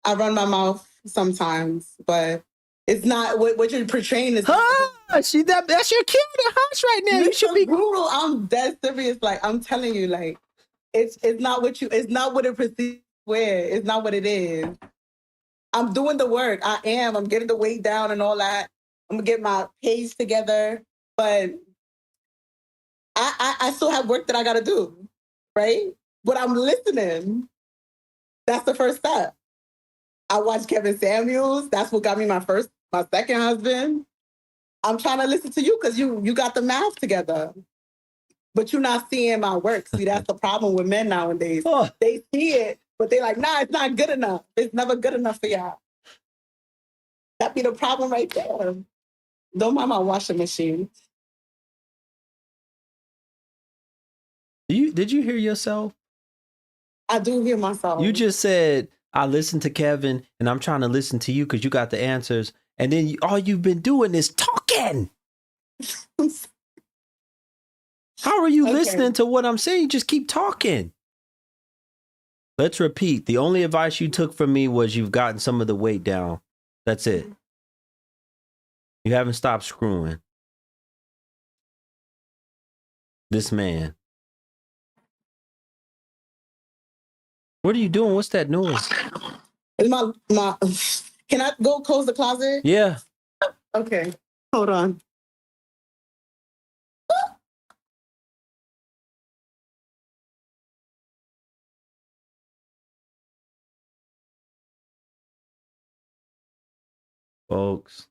C: I run my mouth sometimes, but it's not what you're portraying is.
A: That's your kid in the house right now. You should be
C: brutal. I'm dead serious. Like I'm telling you, like it's not what it perceives where. It's not what it is. I'm doing the work. I am. I'm getting the weight down and all that. I'm gonna get my page together, but I still have work that I gotta do, right? But I'm listening. That's the first step. I watched Kevin Samuels. That's what got me my second husband. I'm trying to listen to you because you got the math together, but you're not seeing my work. See, that's the problem with men nowadays. Oh. They see it, but they're like, nah, it's not good enough. It's never good enough for y'all. That be the problem right there. Don't mind my washing machine.
A: Did you hear yourself?
C: I do hear myself.
A: You just said, I listened to Kevin and I'm trying to listen to you because you got the answers. And then all you've been doing is talking. How are you listening to what I'm saying? You just keep talking. Let's repeat. The only advice you took from me was you've gotten some of the weight down. That's it. You haven't stopped screwing. This man. What are you doing? What's that noise?
C: Is my can I go close the closet?
A: Yeah.
C: Okay, hold on.
A: Folks,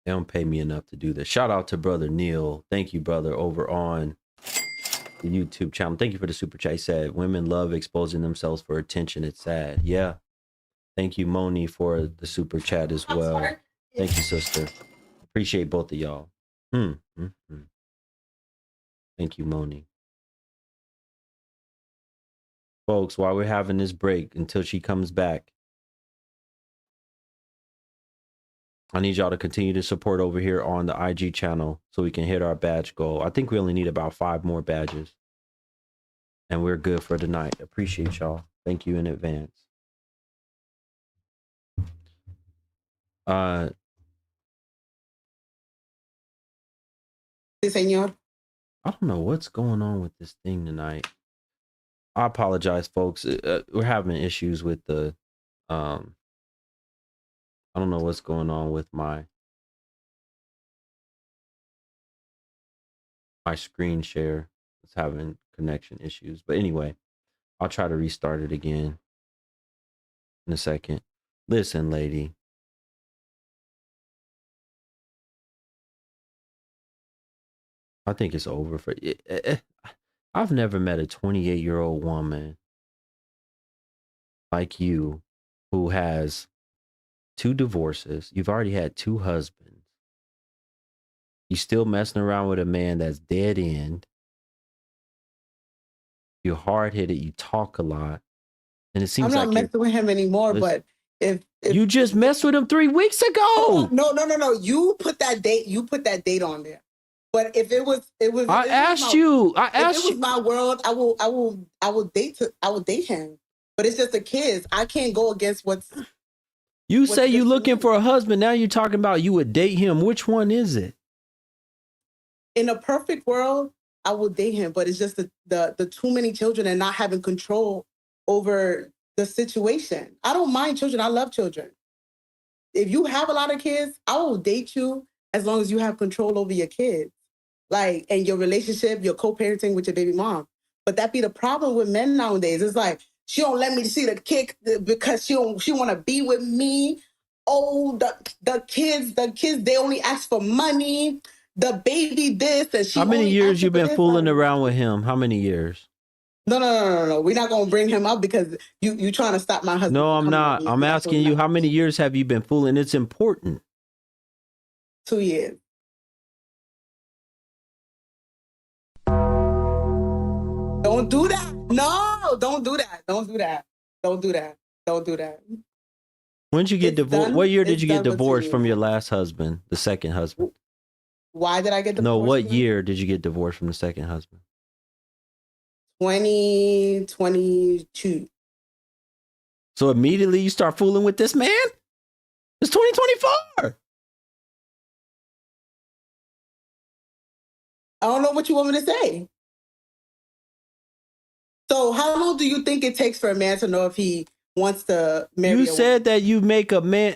A: they don't pay me enough to do this. Shout out to brother Neil. Thank you, brother, over on the YouTube channel. Thank you for the super chat. He said, women love exposing themselves for attention. It's sad. Yeah. Thank you, Moni, for the super chat as well. Thank you, sister. Appreciate both of y'all. Thank you, Moni. Folks, while we're having this break until she comes back, I need y'all to continue to support over here on the IG channel so we can hit our badge goal. I think we only need about 5 more badges. And we're good for tonight. Appreciate y'all. Thank you in advance.
C: Señor.
A: I don't know what's going on with this thing tonight. I apologize, folks. We're having issues with the I don't know what's going on with my screen share. It's having connection issues. But anyway, I'll try to restart it again in a second. Listen, lady. I think it's over for I've never met a 28-year-old woman like you who has 2 divorces. You've already had 2 husbands. You still messing around with a man that's dead end. You're hard-headed. You talk a lot. And it seems
C: I'm not
A: like
C: messing with him anymore, but if
A: you just messed with him 3 weeks ago.
C: No. You put that date on there. But if it was,
A: I asked you.
C: If it was my world, I will date him. But it's just the kids. I can't go against what's.
A: You say you looking for a husband. Now you're talking about you would date him. Which one is it?
C: In a perfect world, I will date him. But it's just the too many children and not having control over the situation. I don't mind children. I love children. If you have a lot of kids, I will date you as long as you have control over your kids. Like, and your relationship, your co-parenting with your baby mom. But that be the problem with men nowadays. It's like, she don't let me see the kid because she want to be with me. Oh, the kids, they only ask for money. The baby this and she.
A: How many years you been fooling around with him? How many years?
C: No. We're not gonna bring him up because you trying to stop my husband.
A: No, I'm not. I'm asking you, how many years have you been fooling? It's important.
C: 2 years. Don't do that. No, don't do that. Don't do that. Don't do that. Don't do that.
A: When did you get divorced? What year did you get divorced from your last husband, the second husband?
C: Why did I get divorced?
A: No, what year did you get divorced from the second husband?
C: 2022.
A: So immediately you start fooling with this man? It's 2024.
C: I don't know what you want me to say. So how long do you think it takes for a man to know if he wants to marry
A: You said that you make a man.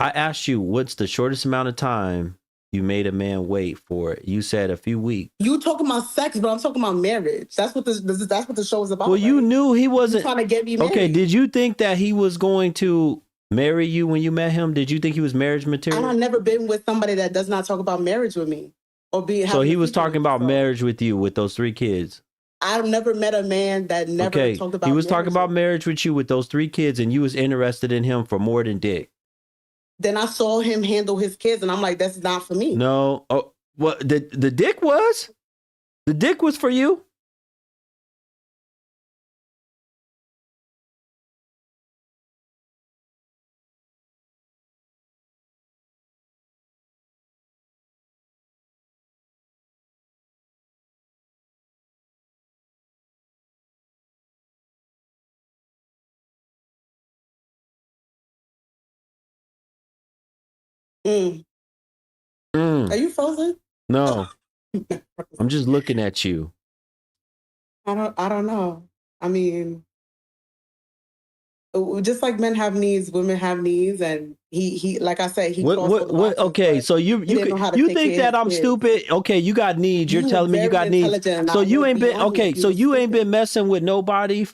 A: I asked you, what's the shortest amount of time you made a man wait for it? You said a few weeks.
C: You talking about sex, but I'm talking about marriage. That's what the show is about.
A: Well, you knew he wasn't
C: trying to get me married.
A: Okay, did you think that he was going to marry you when you met him? Did you think he was marriage material?
C: I've never been with somebody that does not talk about marriage with me.
A: So he was talking about marriage with you with those 3 kids.
C: I've never met a man that never talked about.
A: He was talking about marriage with you with those 3 kids, and you was interested in him for more than dick.
C: Then I saw him handle his kids, and I'm like, that's not for me.
A: No, what the dick was? The dick was for you.
C: Are you frozen?
A: No, I'm just looking at you.
C: I don't know. I mean, Just like men have needs, women have needs, and he like I said, he crossed all the
A: what
C: boxes,
A: okay,
C: but
A: so you
C: he didn't know how to
A: you
C: take
A: think
C: care of
A: that
C: his
A: I'm
C: kids.
A: stupid? Okay, you got needs. You're
C: You
A: telling me you
C: very
A: got needs.
C: intelligent,
A: So
C: I
A: you
C: wouldn't
A: ain't
C: be
A: been
C: on here
A: okay,
C: if you
A: so
C: was
A: you ain't
C: stupid.
A: been messing with nobody.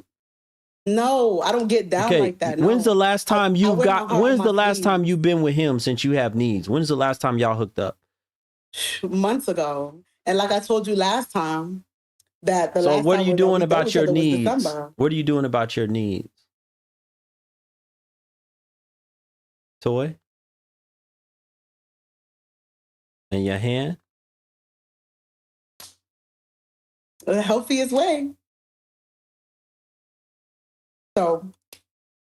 C: No, I don't get down
A: Okay,
C: like that.
A: when's the
C: No.
A: last time
C: I
A: you
C: wear my
A: got
C: heart on
A: when's
C: my
A: the last time
C: sleeve.
A: you've been with him since you have needs? When's the last time y'all hooked up?
C: Months ago. And like I told you last time, that the
A: So
C: last
A: what are
C: time
A: you
C: that
A: doing
C: we dealt
A: about
C: each
A: your
C: other was
A: needs?
C: December.
A: What are you doing about your needs? Toy? In your hand?
C: The healthiest way. So,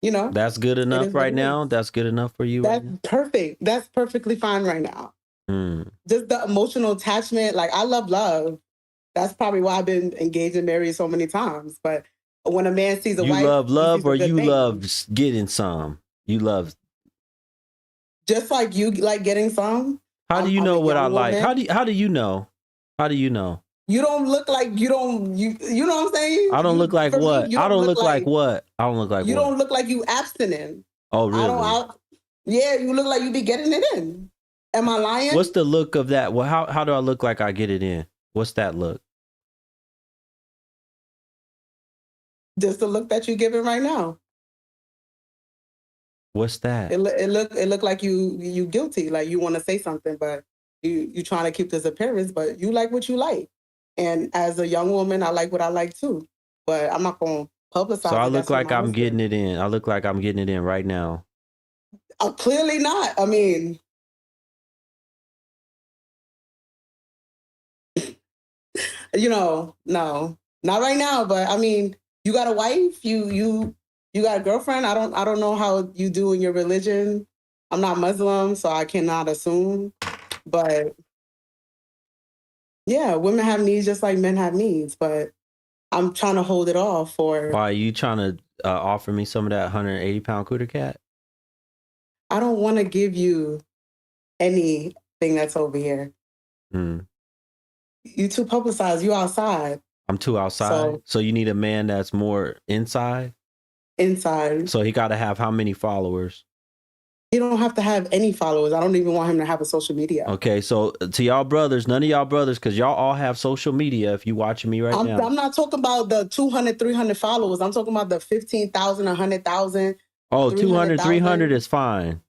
C: you know,
A: That's good
C: it
A: enough
C: is what
A: right
C: it
A: now?
C: is.
A: That's good enough for you right
C: That's
A: now?
C: perfect. That's perfectly fine right now.
A: Mm.
C: Just the emotional attachment. Like, I love. That's probably why I've been engaged and married so many times. But when a man sees a
A: You
C: wife,
A: love
C: he sees a
A: or
C: good
A: you
C: thing.
A: love getting some? You love.
C: Just like you like getting some.
A: How do you know
C: a
A: what I
C: young
A: like?
C: woman.
A: How do you know? How do you know?
C: You don't look like you don't you know what I'm saying?
A: I don't look like
C: For me,
A: what?
C: you
A: I
C: don't
A: don't
C: look
A: look like
C: like
A: what? I don't look like
C: you
A: what?
C: don't look like you abstinent.
A: Oh, really?
C: Yeah, you look like you be getting it in. Am I lying?
A: What's the look of that? Well, how do I look like I get it in? What's that look?
C: Just the look that you're giving right now.
A: What's that?
C: It look like you guilty, like you want to say something, but you trying to keep this appearance, but you like what you like. And as a young woman, I like what I like too. But I'm not gonna publicize.
A: So I
C: it.
A: look
C: That's
A: like
C: my
A: I'm
C: husband.
A: getting it in. I look like I'm getting it in right now.
C: Clearly not. I mean, no, not right now. But I mean, you got a wife, you got a girlfriend. I don't know how you do in your religion. I'm not Muslim, so I cannot assume. But yeah, women have needs just like men have needs. But I'm trying to hold it off for.
A: Why are you trying to offer me some of that 180-pound cooter cat?
C: I don't want to give you anything that's over here.
A: Mm.
C: You too publicized. You outside.
A: I'm too outside. So you need a man that's more inside?
C: Inside.
A: So he got to have how many followers?
C: He don't have to have any followers. I don't even want him to have a social media.
A: Okay, so to y'all brothers, none of y'all brothers, because y'all all have social media if you watching me right now.
C: I'm not talking about the 200, 300 followers. I'm talking about the 15,000, 100,000.
A: Oh, 200, 300 is fine.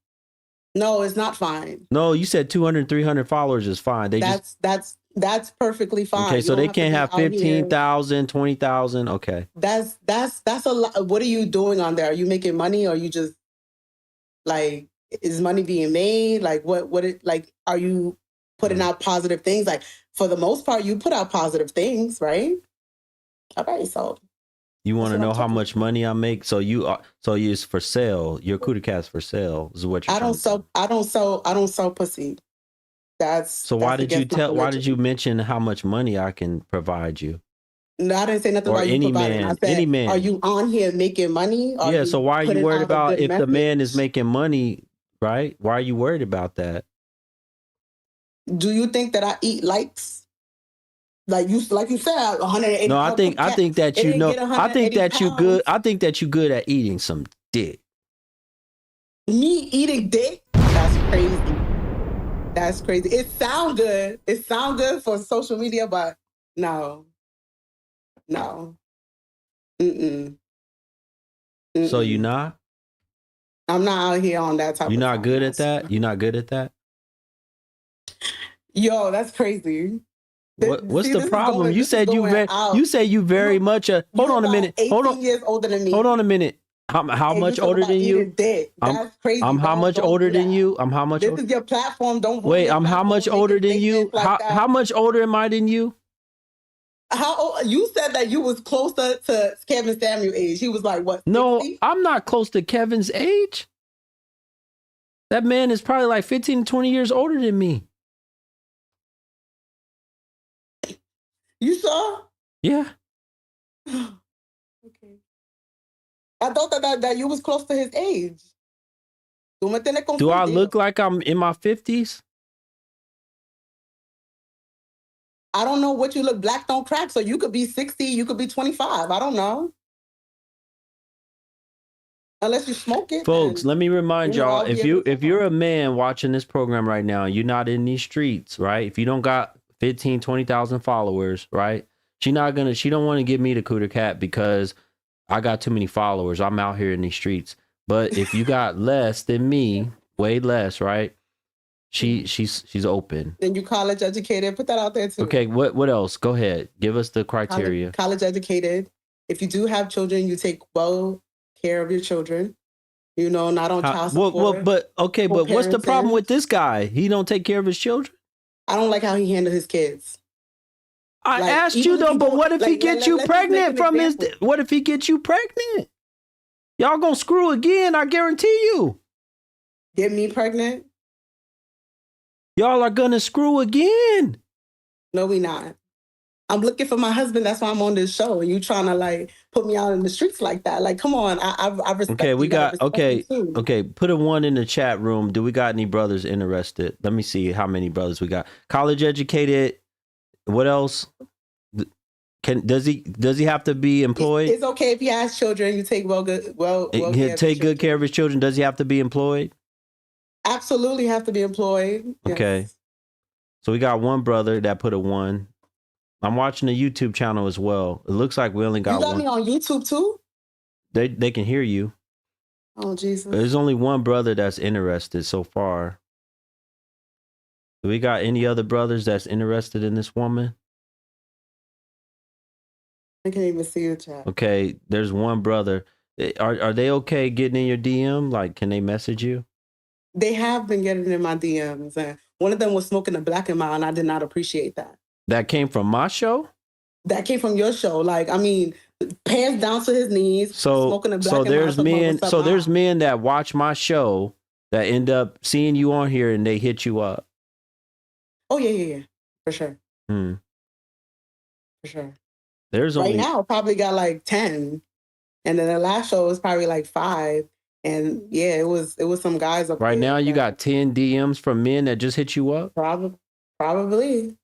C: No, it's not fine.
A: No, you said 200, 300 followers is fine.
C: That's perfectly fine.
A: Okay, so they can't have 15,000, 20,000. Okay.
C: That's a lot. What are you doing on there? Are you making money, or are you just like, is money being made? Like are you putting out positive things? Like, for the most part, you put out positive things, right? All right, so
A: you want to know how much money I make? So it's for sale. Your cooter cat's for sale is what you're
C: I don't sell pussy.
A: So why did you mention how much money I can provide you?
C: No, I didn't say nothing about you providing. I said, any man. Are you on here making money?
A: Yeah, so why are you worried about if the man is making money, right? Why are you worried about that?
C: Do you think that I eat likes? Like you said, 180.
A: No, I think that you know. I think that you good. I think that you good at eating some dick.
C: Me eating dick? That's crazy. That's crazy. It sound good. It sound good for social media, but no. Mm-mm.
A: So you not?
C: I'm not out here on that type.
A: You're not good at that? You're not good at that?
C: Yo, that's crazy.
A: What's the problem? You said you very much. Hold on a minute.
C: 18 years older than me.
A: Hold on a minute. How much older than you?
C: That's crazy.
A: I'm how much older than you? I'm how much?
C: This is your platform. Don't
A: wait. I'm how much older than you? How much older am I than you?
C: How old? You said that you was closer to Kevin Samuel's age. He was like what? 60?
A: No, I'm not close to Kevin's age. That man is probably like 15, 20 years older than me.
C: You saw?
A: Yeah.
C: Okay. I thought that you was close to his age.
A: Do I look like I'm in my 50s?
C: I don't know what you look. Black don't crack, so you could be 60, you could be 25. I don't know. Unless you smoke it.
A: Folks,
C: then,
A: let me remind y'all,
C: I'll be
A: if
C: able to
A: you're
C: smoke.
A: a man watching this program right now, you're not in these streets, right? If you don't got 15, 20,000 followers, right? She don't want to give me the cooter cat because I got too many followers. I'm out here in these streets. But if you got less than me, way less, right? She's open.
C: Then you college educated. Put that out there too.
A: Okay, what else? Go ahead. Give us the criteria.
C: College educated. If you do have children, you take well care of your children. You know, not on child support.
A: But what's the problem with this guy? He don't take care of his children?
C: I don't like how he handles his kids.
A: I asked you though, but what if he gets you pregnant from his? What if he gets you pregnant? Y'all gonna screw again? I guarantee you.
C: Get me pregnant?
A: Y'all are gonna screw again.
C: No, we not. I'm looking for my husband. That's why I'm on this show. And you trying to like put me out in the streets like that? Like, come on. I respect.
A: Okay, we
C: you.
A: got okay. Put a 1 in the chat room. Do we got any brothers interested? Let me see how many brothers we got. College educated. What else? Does he have to be employed?
C: It's okay if he has children. You take
A: take good care of his children. Does he have to be employed?
C: Absolutely have to be employed.
A: Okay.
C: Yes.
A: So we got one brother that put a 1. I'm watching the YouTube channel as well. It looks like we only got one.
C: You got me on YouTube too?
A: They can hear you.
C: Oh, Jesus.
A: There's only one brother that's interested so far. Do we got any other brothers that's interested in this woman?
C: I can't even see the chat.
A: Okay, there's one brother. Are they okay getting in your DM? Like, can they message you?
C: They have been getting in my DMs. And one of them was smoking a black and mild, and I did not appreciate that.
A: That came from my show?
C: That came from your show. Like, I mean, pants down to his knees, smoking a black and mild.
A: There's men that watch my show that end up seeing you on here and they hit you up.
C: Oh, yeah. For sure.
A: For
C: sure.
A: There's
C: right now, probably got like 10. And then the last show was probably like 5. And yeah, it was some guys up
A: right
C: there.
A: Now you got 10 DMs from men that just hit you up?
C: Probably.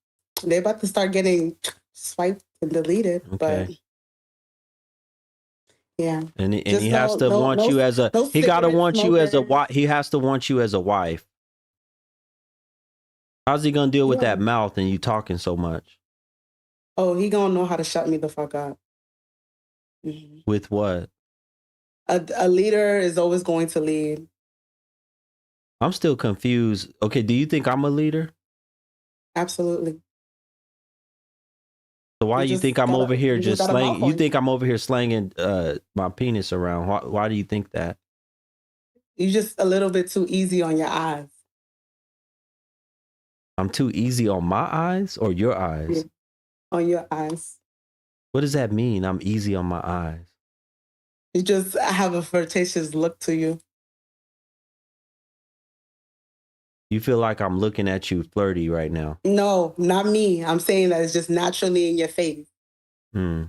C: They're about to start getting swiped and deleted. Okay. But yeah.
A: And he has to want you as a he gotta want you as a wife. He has to want you as a wife. How's he gonna deal with that mouth and you talking so much?
C: Oh, he gonna know how to shut me the fuck up.
A: Mm-hmm. With what?
C: A leader is always going to lead.
A: I'm still confused. Okay, do you think I'm a leader?
C: Absolutely.
A: So why do you think I'm over here just slanging? You think I'm over here slanging my penis around? Why do you think that?
C: You're just a little bit too easy on your eyes.
A: I'm too easy on my eyes or your eyes?
C: Yeah. On your eyes.
A: What does that mean? I'm easy on my eyes.
C: You just have a flirtatious look to you.
A: You feel like I'm looking at you flirty right now?
C: No, not me. I'm saying that it's just naturally in your face.
A: I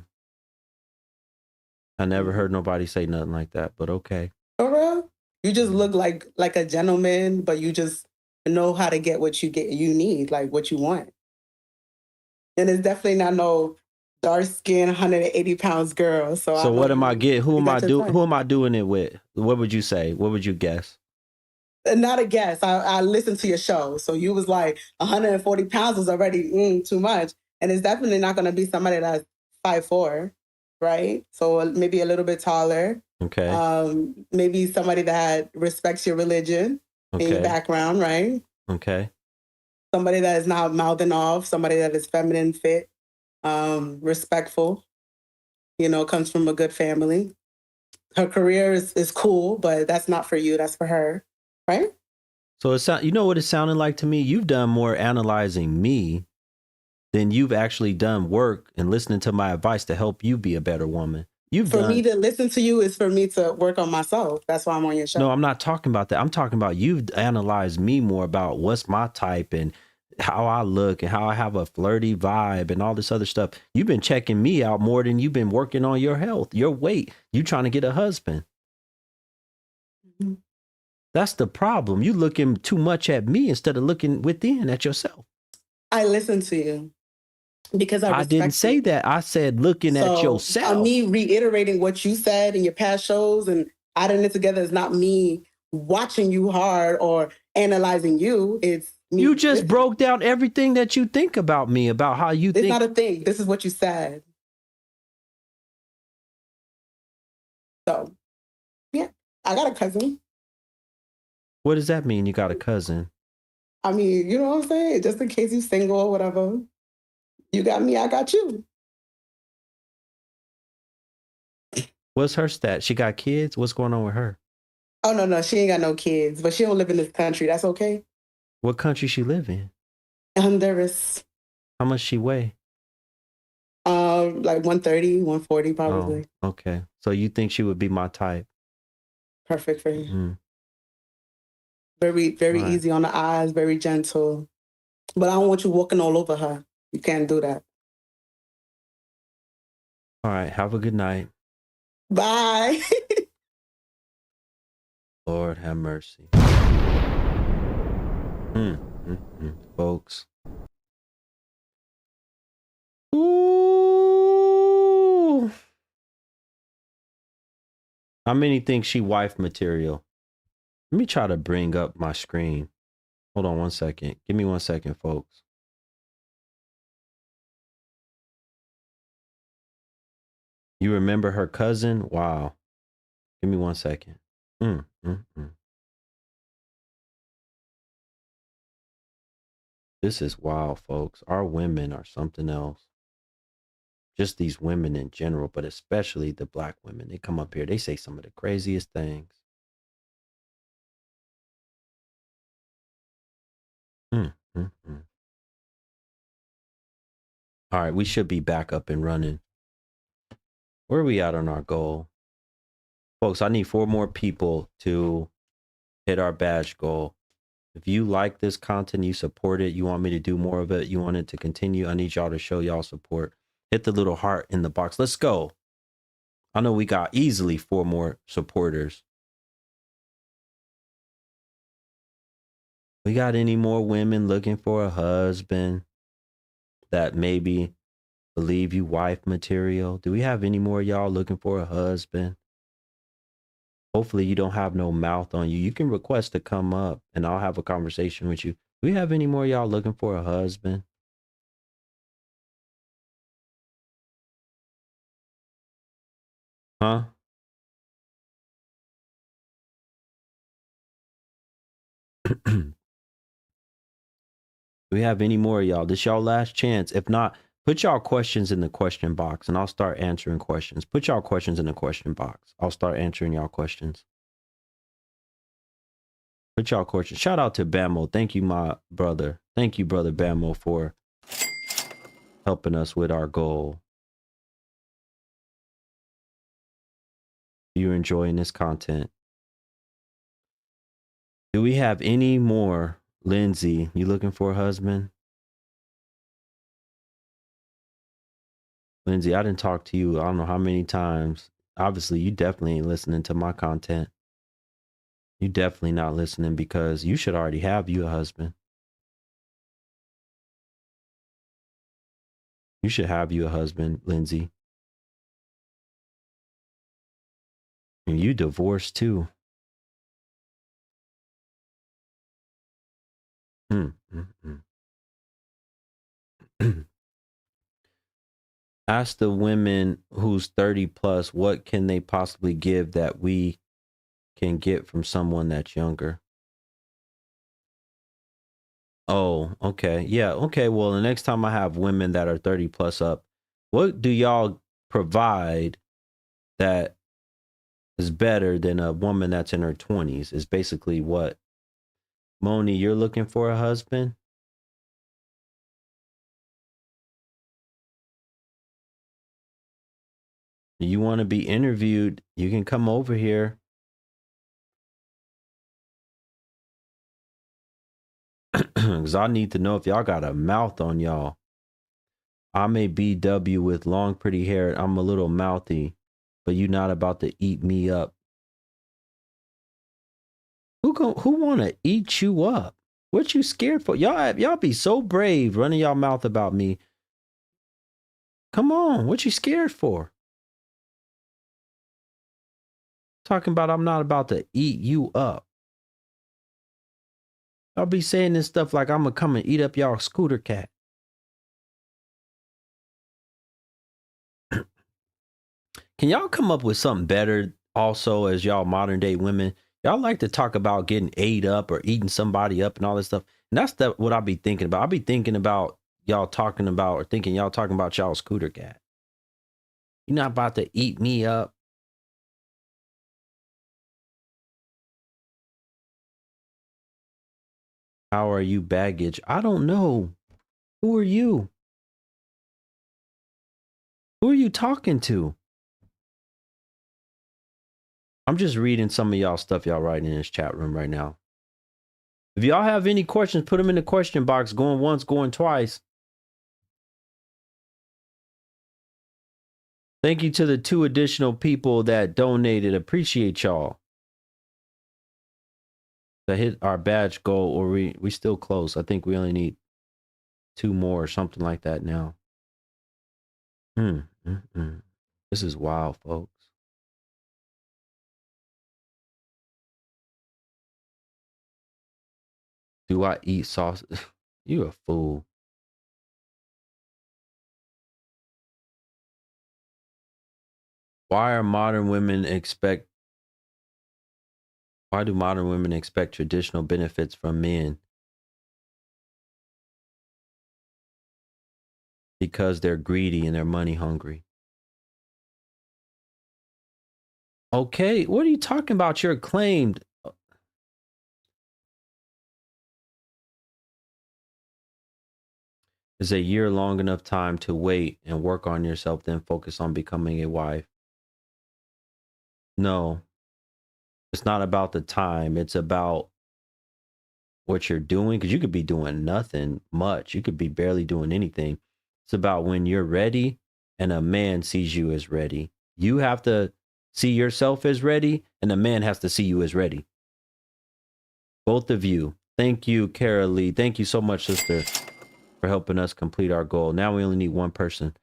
A: never heard nobody say nothing like that, but okay.
C: For real? You just look like a gentleman, but you just know how to get what you need, like what you want. And it's definitely not no dark skin, 180 pounds girl. So
A: what am I getting? Who am I doing it with? What would you say? What would you guess?
C: Not a guess. I listened to your show. So you was like 140 pounds was already too much. And it's definitely not going to be somebody that's 5'4", right? So maybe a little bit taller.
A: Okay.
C: Maybe somebody that respects your religion and your background, right?
A: Okay.
C: Somebody that is not mouthing off. Somebody that is feminine fit, respectful, comes from a good family. Her career is cool, but that's not for you. That's for her. Right?
A: So you know what it sounded like to me? You've done more analyzing me than you've actually done work and listening to my advice to help you be a better woman. For me to listen to you is for me to work on myself. That's why I'm on your show. No, I'm not talking about that. I'm talking about you've analyzed me more about what's my type and how I look and how I have a flirty vibe and all this other stuff. You've been checking me out more than you've been working on your health, your weight. You trying to get a husband. Mm-hmm. That's the problem. You looking too much at me instead of looking within at yourself. I listen to you because I didn't say that. I said looking at yourself. Me reiterating what you said in your past shows and
C: Adding it together is not me watching you hard or analyzing you. It's me.
A: You just broke down everything that you think about me, about how you think.
C: It's not a thing. This is what you said. So, yeah, I got a cousin.
A: What does that mean? You got a cousin?
C: I mean, you know what I'm saying? Just in case you're single or whatever. You got me, I got you.
A: What's her stat? She got kids? What's going on with her?
C: Oh, no, she ain't got no kids, but she don't live in this country. That's okay.
A: What country she live in?
C: Honduras.
A: How much she weigh?
C: Like 130, 140 probably.
A: Oh, okay. So you think she would be my type?
C: Perfect for you.
A: Mm-hmm.
C: Very, very easy on the eyes, very gentle. But I don't want you walking all over her. You can't do that.
A: All right. Have a good night.
C: Bye.
A: Lord have mercy. Folks. Ooh. How many think she wife material? Let me try to bring up my screen. Hold on 1 second. Give me 1 second, folks. You remember her cousin? Wow. Give me 1 second. This is wild, folks. Our women are something else. Just these women in general, but especially the black women. They come up here, they say some of the craziest things. All right, we should be back up and running. Where are we at on our goal? Folks, I need 4 more people to hit our badge goal. If you like this content, you support it, you want me to do more of it, you want it to continue, I need y'all to show y'all support. Hit the little heart in the box. Let's go. I know we got easily 4 more supporters. We got any more women looking for a husband that maybe believe you wife material? Do we have any more y'all looking for a husband? Hopefully you don't have no mouth on you. You can request to come up and I'll have a conversation with you. Do we have any more y'all looking for a husband? Huh? Do we have any more y'all? This y'all last chance. If not, put y'all questions in the question box and I'll start answering questions. Put y'all questions in the question box. I'll start answering y'all questions. Put y'all questions. Shout out to Bamo. Thank you, my brother. Thank you, brother Bamo, for helping us with our goal. You're enjoying this content. Do we have any more? Lindsay, you looking for a husband? Lindsay, I didn't talk to you I don't know how many times. Obviously, you definitely ain't listening to my content. You definitely not listening because you should already have you a husband. You should have you a husband, Lindsay. And you divorced too. Ask the women who's 30 plus, what can they possibly give that we can get from someone that's younger? Oh, okay. Yeah, okay. Well, the next time I have women that are 30 plus up, what do y'all provide that is better than a woman that's in her 20s? Is basically what. Moni, you're looking for a husband? You want to be interviewed, you can come over here. Because I need to know if y'all got a mouth on y'all. I'm a BW with long, pretty hair. I'm a little mouthy, but you not about to eat me up. Who want to eat you up? What you scared for? Y'all be so brave running y'all mouth about me. Come on, what you scared for? Talking about I'm not about to eat you up. I'll be saying this stuff like I'm gonna come and eat up y'all scooter cat. Can y'all come up with something better also as y'all modern day women? Y'all like to talk about getting ate up or eating somebody up and all this stuff. And that's what I'll be thinking about. I'll be thinking about y'all talking about or thinking y'all talking about y'all scooter cat. You're not about to eat me up. How are you, baggage? I don't know. Who are you? Who are you talking to? I'm just reading some of y'all stuff y'all writing in this chat room right now. If y'all have any questions, put them in the question box. Going once, going twice. Thank you to the 2 additional people that donated. Appreciate y'all. To hit our badge goal, or we still close. I think we only need 2 more or something like that now. This is wild, folks. Do I eat sausage? You a fool. Why do modern women expect traditional benefits from men? Because they're greedy and they're money hungry. Okay, what are you talking about? You're acclaimed. Is a year long enough time to wait and work on yourself, then focus on becoming a wife? No, it's not about the time. It's about what you're doing, because you could be doing nothing much. You could be barely doing anything. It's about when you're ready and a man sees you as ready. You have to see yourself as ready, and a man has to see you as ready. Both of you. Thank you, Cara Lee. Thank you so much, sister, for helping us complete our goal. Now we only need 1 person.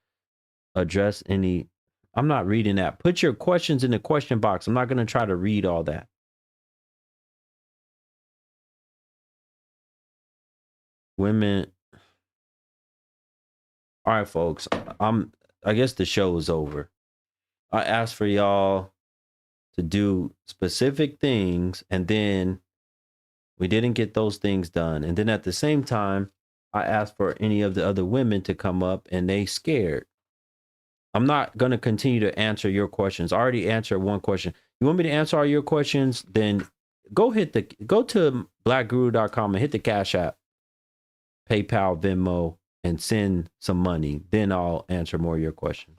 A: Address any... I'm not reading that. Put your questions in the question box. I'm not going to try to read all that. Women... All right, folks. I guess the show is over. I asked for y'all to do specific things, and then we didn't get those things done. And then at the same time, I asked for any of the other women to come up, and they scared. I'm not going to continue to answer your questions. I already answered 1 question. You want me to answer all your questions? Then go to BLKGURU.com and hit the Cash App, PayPal, Venmo, and send some money. Then I'll answer more of your questions.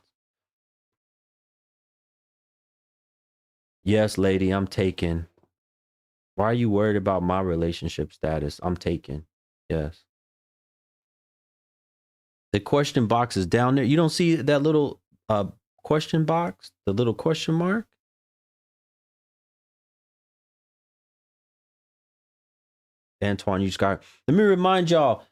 A: Yes, lady, I'm taken. Why are you worried about my relationship status? I'm taken. Yes. The question box is down there. You don't see that little question box? The little question mark? Antoine, you just got... Let me remind y'all,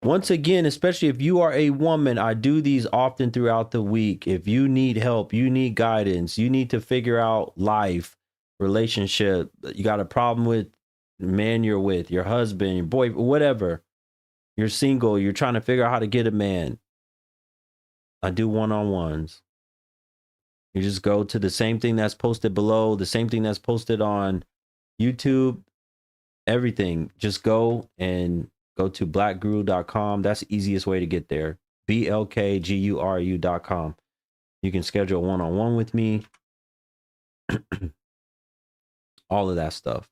A: once again, especially if you are a woman, I do these often throughout the week. If you need help, you need guidance, you need to figure out life, relationship, you got a problem with the man you're with, your husband, your boy, whatever. You're single, you're trying to figure out how to get a man. I do one-on-ones. You just go to the same thing that's posted below, the same thing that's posted on YouTube, everything. Just go and go to blackguru.com. That's the easiest way to get there. BLKGURU.com. You can schedule a one-on-one with me. All of that stuff.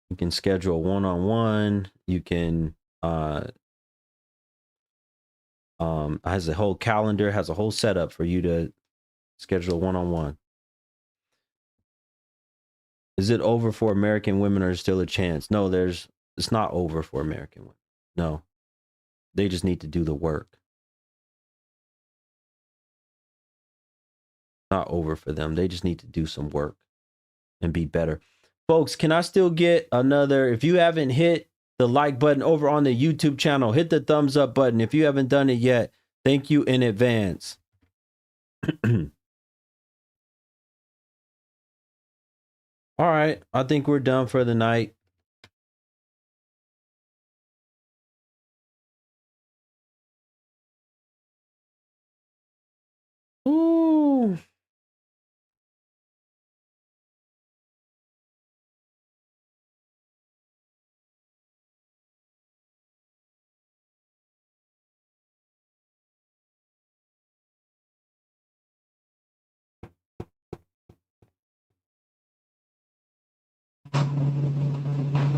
A: You can schedule a one-on-one. You can has a whole calendar, has a whole setup for you to schedule a one-on-one. Is it over for American women, or is still a chance? No, it's not over for American women. No. They just need to do the work. Not over for them. They just need to do some work and be better. Folks, can I still get another... If you haven't hit the like button over on the YouTube channel, hit the thumbs up button. If you haven't done it yet, thank you in advance. All right. I think we're done for the night. Ooh.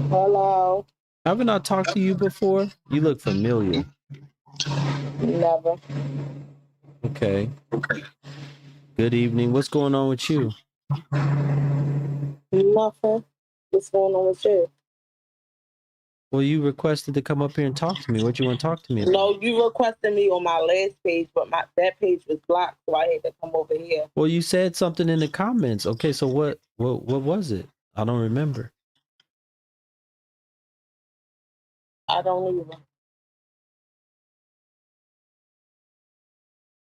C: Hello.
A: Haven't I talked to you before? You look familiar.
C: Never.
A: Okay. Good evening. What's going on with you?
C: Nothing. What's going on with you?
A: Well, you requested to come up here and talk to me. What you want to talk to me about?
C: No, you requested me on my last page, but that page was blocked, so I had to come over here.
A: Well, you said something in the comments. Okay, so what was it? I don't remember.
C: I don't either.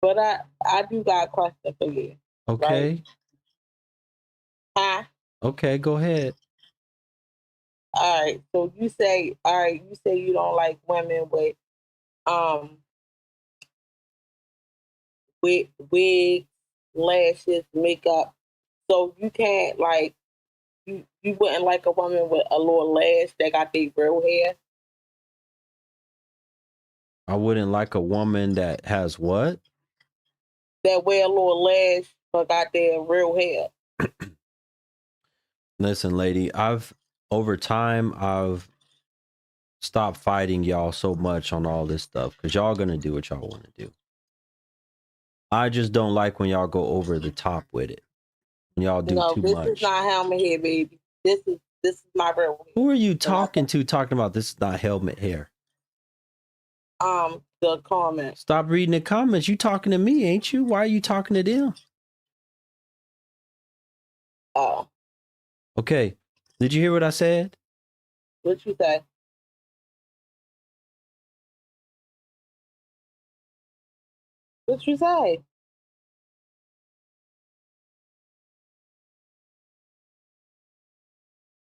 C: But I do got a question for you.
A: Okay.
C: Right? Huh?
A: Okay, go ahead.
C: All right. So you say you don't like women with wigs, lashes, makeup. So you can't like you wouldn't like a woman with a little lash that got their real hair.
A: I wouldn't like a woman that has what?
C: That wear a little lash but got their real hair.
A: Listen, lady, over time I've stopped fighting y'all so much on all this stuff because y'all gonna do what y'all want to do. I just don't like when y'all go over the top with it. When y'all do too much.
C: This is not helmet hair, baby. This is my real hair.
A: Who are you talking to talking about this is not helmet hair?
C: The comments.
A: Stop reading the comments. You talking to me, ain't you? Why are you talking to them?
C: Oh.
A: Okay. Did you hear what I said?
C: What you say? What you say?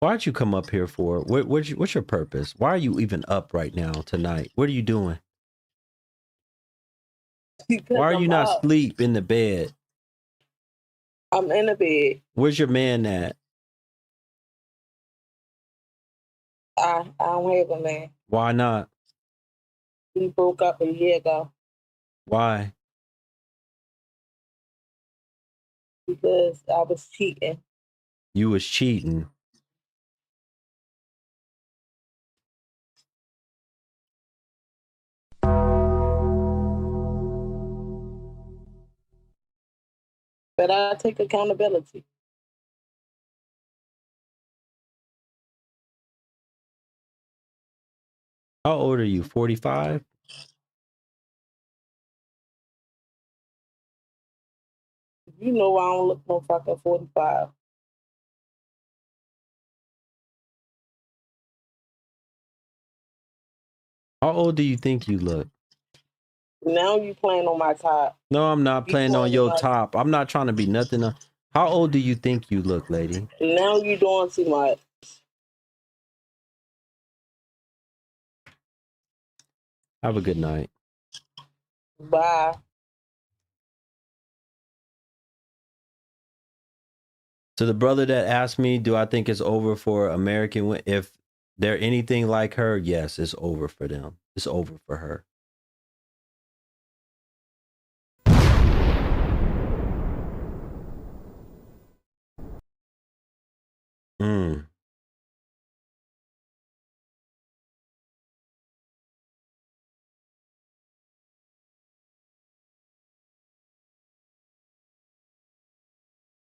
A: Why'd you come up here for? What's your purpose? Why are you even up right now tonight? What are you doing?
C: Because
A: Why are you not
C: up.
A: asleep in the bed?
C: I'm in the bed.
A: Where's your man at?
C: I don't have a man.
A: Why not?
C: We broke up a year ago.
A: Why?
C: Because I was cheating.
A: You was cheating.
C: But I take accountability.
A: How old are you? 45?
C: You know I don't look no fucking 45.
A: How old do you think you look?
C: Now you playing on my top.
A: No, I'm not playing on your top. I'm not trying to be nothing. How old do you think you look, lady?
C: Now you doing too much.
A: Have a good night.
C: Bye.
A: To the brother that asked me, do I think it's over for American women? If they're anything like her, yes, it's over for them. It's over for her. Mm.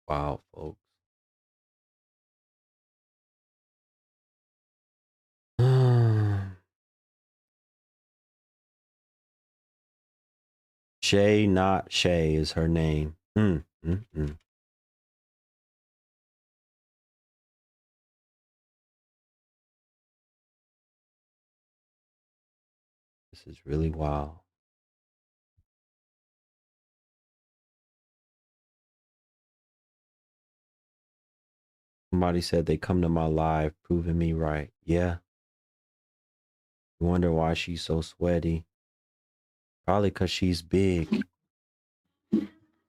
A: Wow, folks. Shay, not Shay, is her name. This is really wild. Somebody said they come to my live, proving me right. Yeah. You wonder why she's so sweaty. Probably because she's big.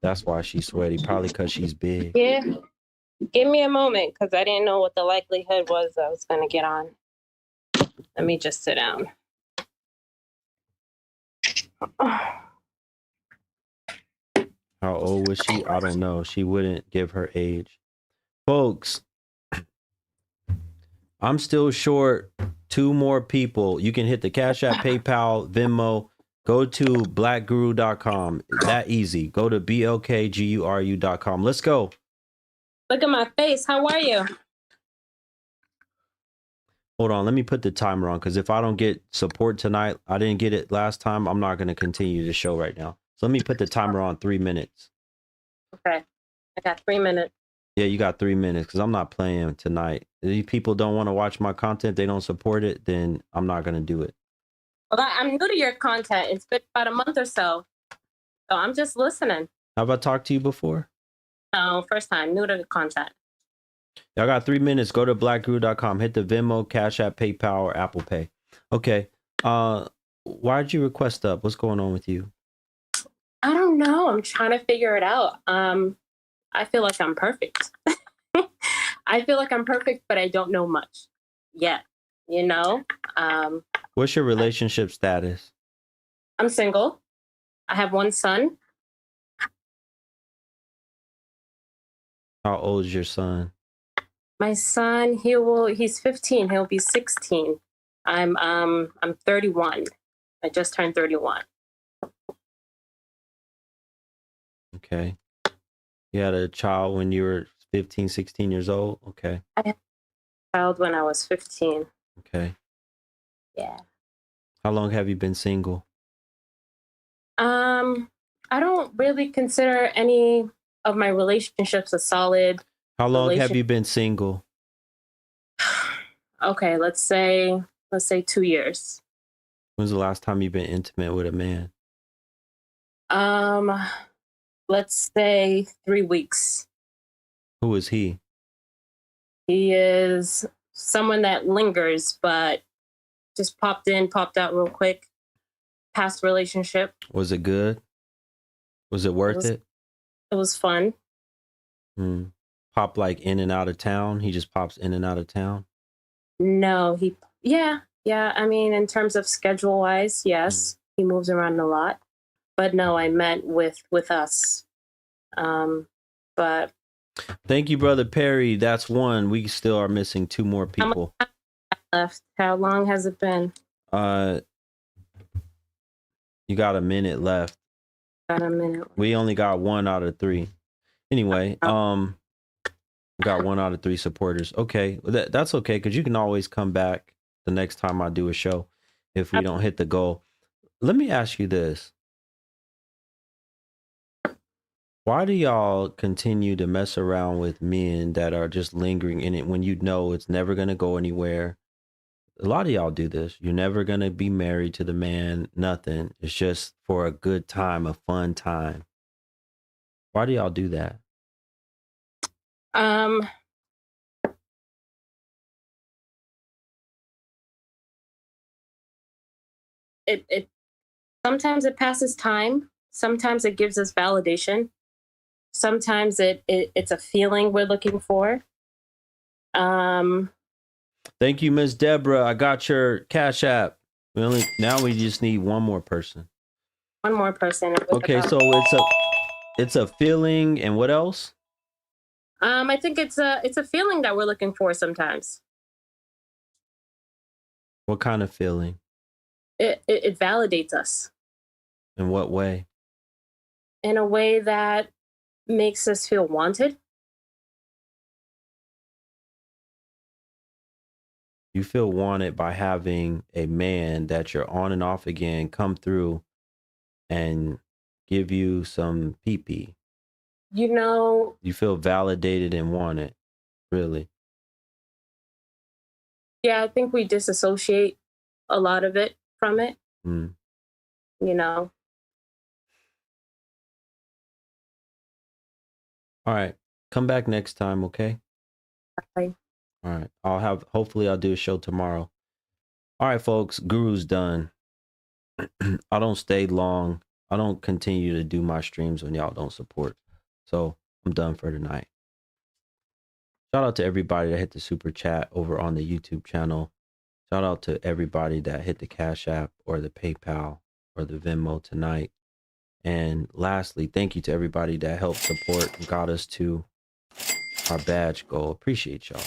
A: That's why she's sweaty. Probably because she's big.
D: Yeah. Give me a moment because I didn't know what the likelihood was I was going to get on. Let me just sit down.
A: How old was she? I don't know. She wouldn't give her age. Folks, I'm still short 2 more people. You can hit the Cash App, PayPal, Venmo. Go to blackguru.com. That easy. Go to BLKGURU.com. Let's go.
D: Look at my face. How are you?
A: Hold on. Let me put the timer on because if I don't get support tonight, I didn't get it last time. I'm not going to continue the show right now. So let me put the timer on 3 minutes.
D: Okay. I got 3 minutes.
A: Yeah, you got 3 minutes because I'm not playing tonight. If these people don't want to watch my content, they don't support it, then I'm not going to do it.
D: Well, I'm new to your content. It's been about a month or so. So I'm just listening.
A: Have I talked to you before?
D: No, first time. New to the content.
A: Y'all got 3 minutes. Go to blackguru.com. Hit the Venmo, Cash App, PayPal, or Apple Pay. Okay. Why'd you request up? What's going on with you?
D: I don't know. I'm trying to figure it out. I feel like I'm perfect. I feel like I'm perfect, but I don't know much yet. You know?
A: What's your relationship status?
D: I'm single. I have 1 son.
A: How old is your son?
D: My son, he's 15. He'll be 16. I'm 31. I just turned 31.
A: Okay. You had a child when you were 15, 16 years old? Okay.
D: I had a child when I was 15.
A: Okay.
D: Yeah.
A: How long have you been single?
D: I don't really consider any of my relationships a solid.
A: How long have you been single?
D: Okay, let's say 2 years.
A: When's the last time you've been intimate with a man?
D: Let's say 3 weeks.
A: Who is he?
D: He is someone that lingers, but just popped in, popped out real quick. Past relationship.
A: Was it good? Was it worth it?
D: It was fun.
A: Pop like in and out of town? He just pops in and out of town?
D: No, yeah. I mean, in terms of schedule wise, yes, he moves around a lot. But no, I meant with us. But
A: thank you, Brother Perry. That's 1. We still are missing 2 more people.
D: Left. How long has it been?
A: You got a minute left.
D: Got a minute.
A: We only got 1 out of 3. Anyway, we got 1 out of 3 supporters. Okay, that's okay because you can always come back the next time I do a show if we don't hit the goal. Let me ask you this. Why do y'all continue to mess around with men that are just lingering in it when you know it's never going to go anywhere? A lot of y'all do this. You're never going to be married to the man, nothing. It's just for a good time, a fun time. Why do y'all do that?
D: It sometimes it passes time. Sometimes it gives us validation. Sometimes it's a feeling we're looking for.
A: Thank you, Miss Deborah. I got your Cash App. Now we just need 1 more person.
D: 1 more person.
A: Okay, so it's a feeling, and what else?
D: I think it's a feeling that we're looking for sometimes.
A: What kind of feeling?
D: It validates us.
A: In what way?
D: In a way that makes us feel wanted.
A: You feel wanted by having a man that you're on and off again come through and give you some pee-pee.
D: You know.
A: You feel validated and wanted, really.
D: Yeah, I think we disassociate a lot of it from it. You know.
A: All right. Come back next time, okay?
D: Bye.
A: All right. Hopefully I'll do a show tomorrow. All right, folks. Guru's done. I don't stay long. I don't continue to do my streams when y'all don't support. So I'm done for tonight. Shout out to everybody that hit the super chat over on the YouTube channel. Shout out to everybody that hit the Cash App or the PayPal or the Venmo tonight. And lastly, thank you to everybody that helped support and got us to our badge goal. Appreciate y'all.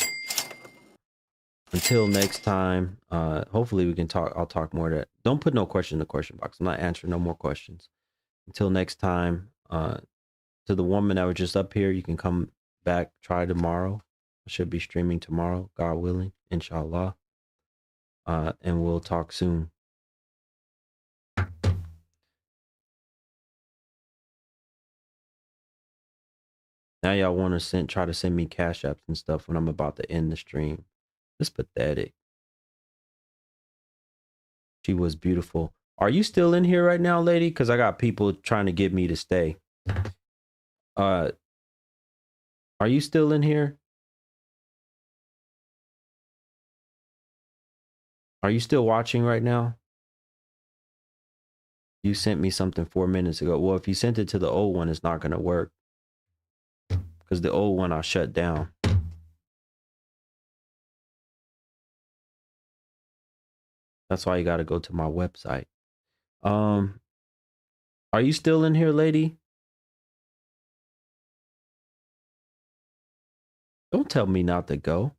A: Until next time, hopefully we can talk. I'll talk more to that. Don't put no question in the question box. I'm not answering no more questions. Until next time, to the woman that was just up here, you can come back, try tomorrow. I should be streaming tomorrow, God willing, inshallah. And we'll talk soon. Now y'all want to try to send me cash apps and stuff when I'm about to end the stream. It's pathetic. She was beautiful. Are you still in here right now, lady? Because I got people trying to get me to stay. Are you still in here? Are you still watching right now? You sent me something 4 minutes ago. Well, if you sent it to the old one, it's not going to work. Because the old one I shut down. That's why you got to go to my website. Are you still in here, lady? Don't tell me not to go.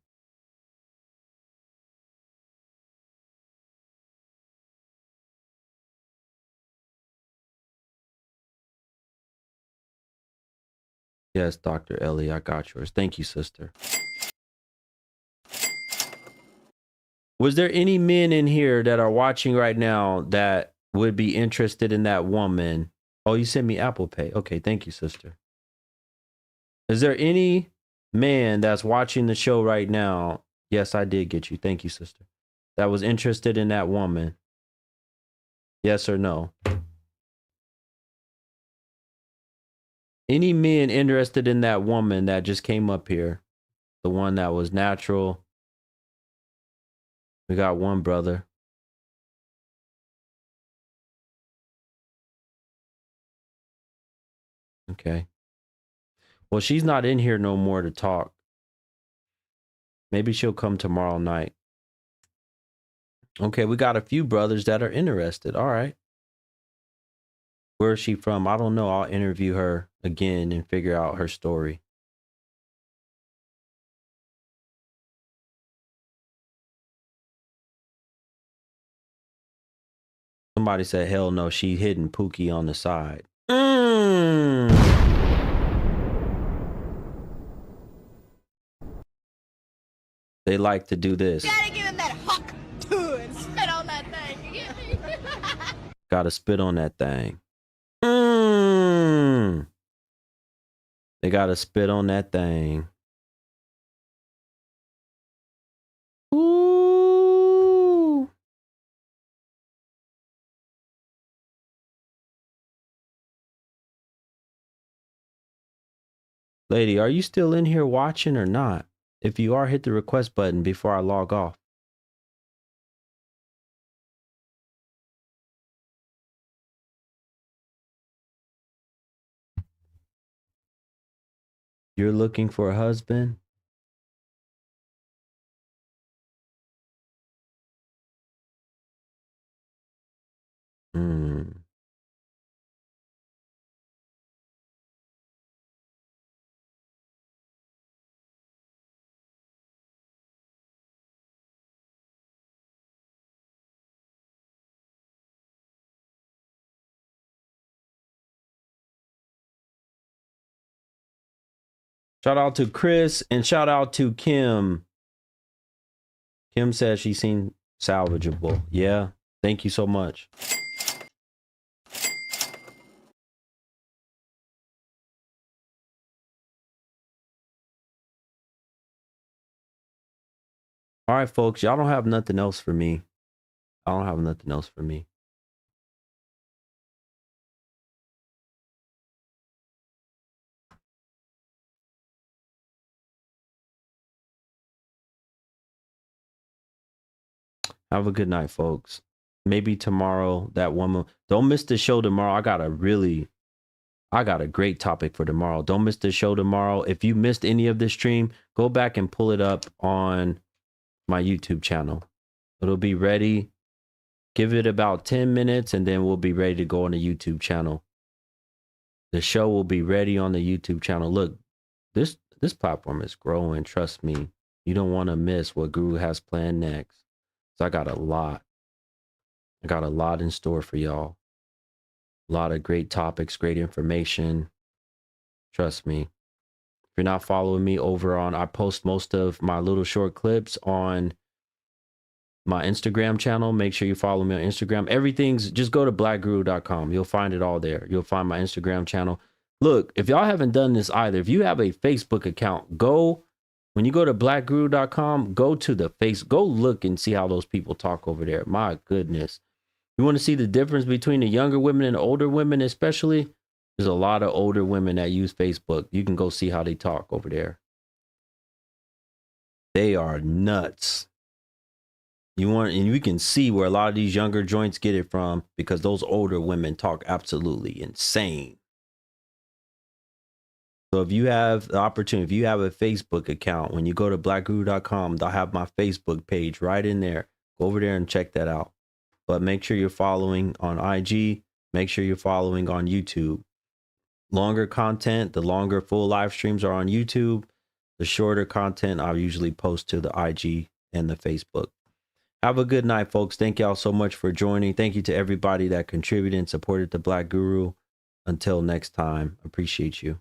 A: Yes, Dr. Ellie, I got yours. Thank you, sister. Was there any men in here that are watching right now that would be interested in that woman? Oh, you sent me Apple Pay. Okay, thank you, sister. Is there any man that's watching the show right now? Yes, I did get you. Thank you, sister. That was interested in that woman. Yes or no? Any men interested in that woman that just came up here? The one that was natural. We got one brother. Okay. Well, she's not in here no more to talk. Maybe she'll come tomorrow night. Okay, we got a few brothers that are interested. All right. Where is she from? I don't know. I'll interview her again and figure out her story. Somebody said, hell no, she hidden Pookie on the side. They like to do this.
E: You gotta give him that huck too and spit on that thing. You get me?
A: Gotta spit on that thing. They gotta spit on that thing. Ooh. Lady, are you still in here watching or not? If you are, hit the request button before I log off. You're looking for a husband? Shout out to Chris and shout out to Kim. Kim says she seen salvageable. Yeah. Thank you so much. All right, folks. Y'all don't have nothing else for me. I don't have nothing else for me. Have a good night, folks. Maybe tomorrow, that woman. Don't miss the show tomorrow. I got a great topic for tomorrow. Don't miss the show tomorrow. If you missed any of this stream, go back and pull it up on my YouTube channel. It'll be ready. Give it about 10 minutes and then we'll be ready to go on the YouTube channel. The show will be ready on the YouTube channel. Look, this platform is growing. Trust me. You don't want to miss what Guru has planned next. So I got a lot. I got a lot in store for y'all. A lot of great topics, great information. Trust me. If you're not following me over on, I post most of my little short clips on my Instagram channel. Make sure you follow me on Instagram. Everything's, just go to BLKGURU.com. You'll find it all there. You'll find my Instagram channel. Look, if y'all haven't done this either, if you have a Facebook account, when you go to BLKGURU.com, go look and see how those people talk over there. My goodness. You want to see the difference between the younger women and the older women, especially? There's a lot of older women that use Facebook. You can go see how they talk over there. They are nuts. And you can see where a lot of these younger joints get it from, because those older women talk absolutely insane. So if you have the opportunity, if you have a Facebook account, when you go to BLKGURU.com, they'll have my Facebook page right in there. Go over there and check that out. But make sure you're following on IG. Make sure you're following on YouTube. Longer content, the longer full live streams are on YouTube. The shorter content I'll usually post to the IG and the Facebook. Have a good night, folks. Thank y'all so much for joining. Thank you to everybody that contributed and supported the Black Guru. Until next time, appreciate you.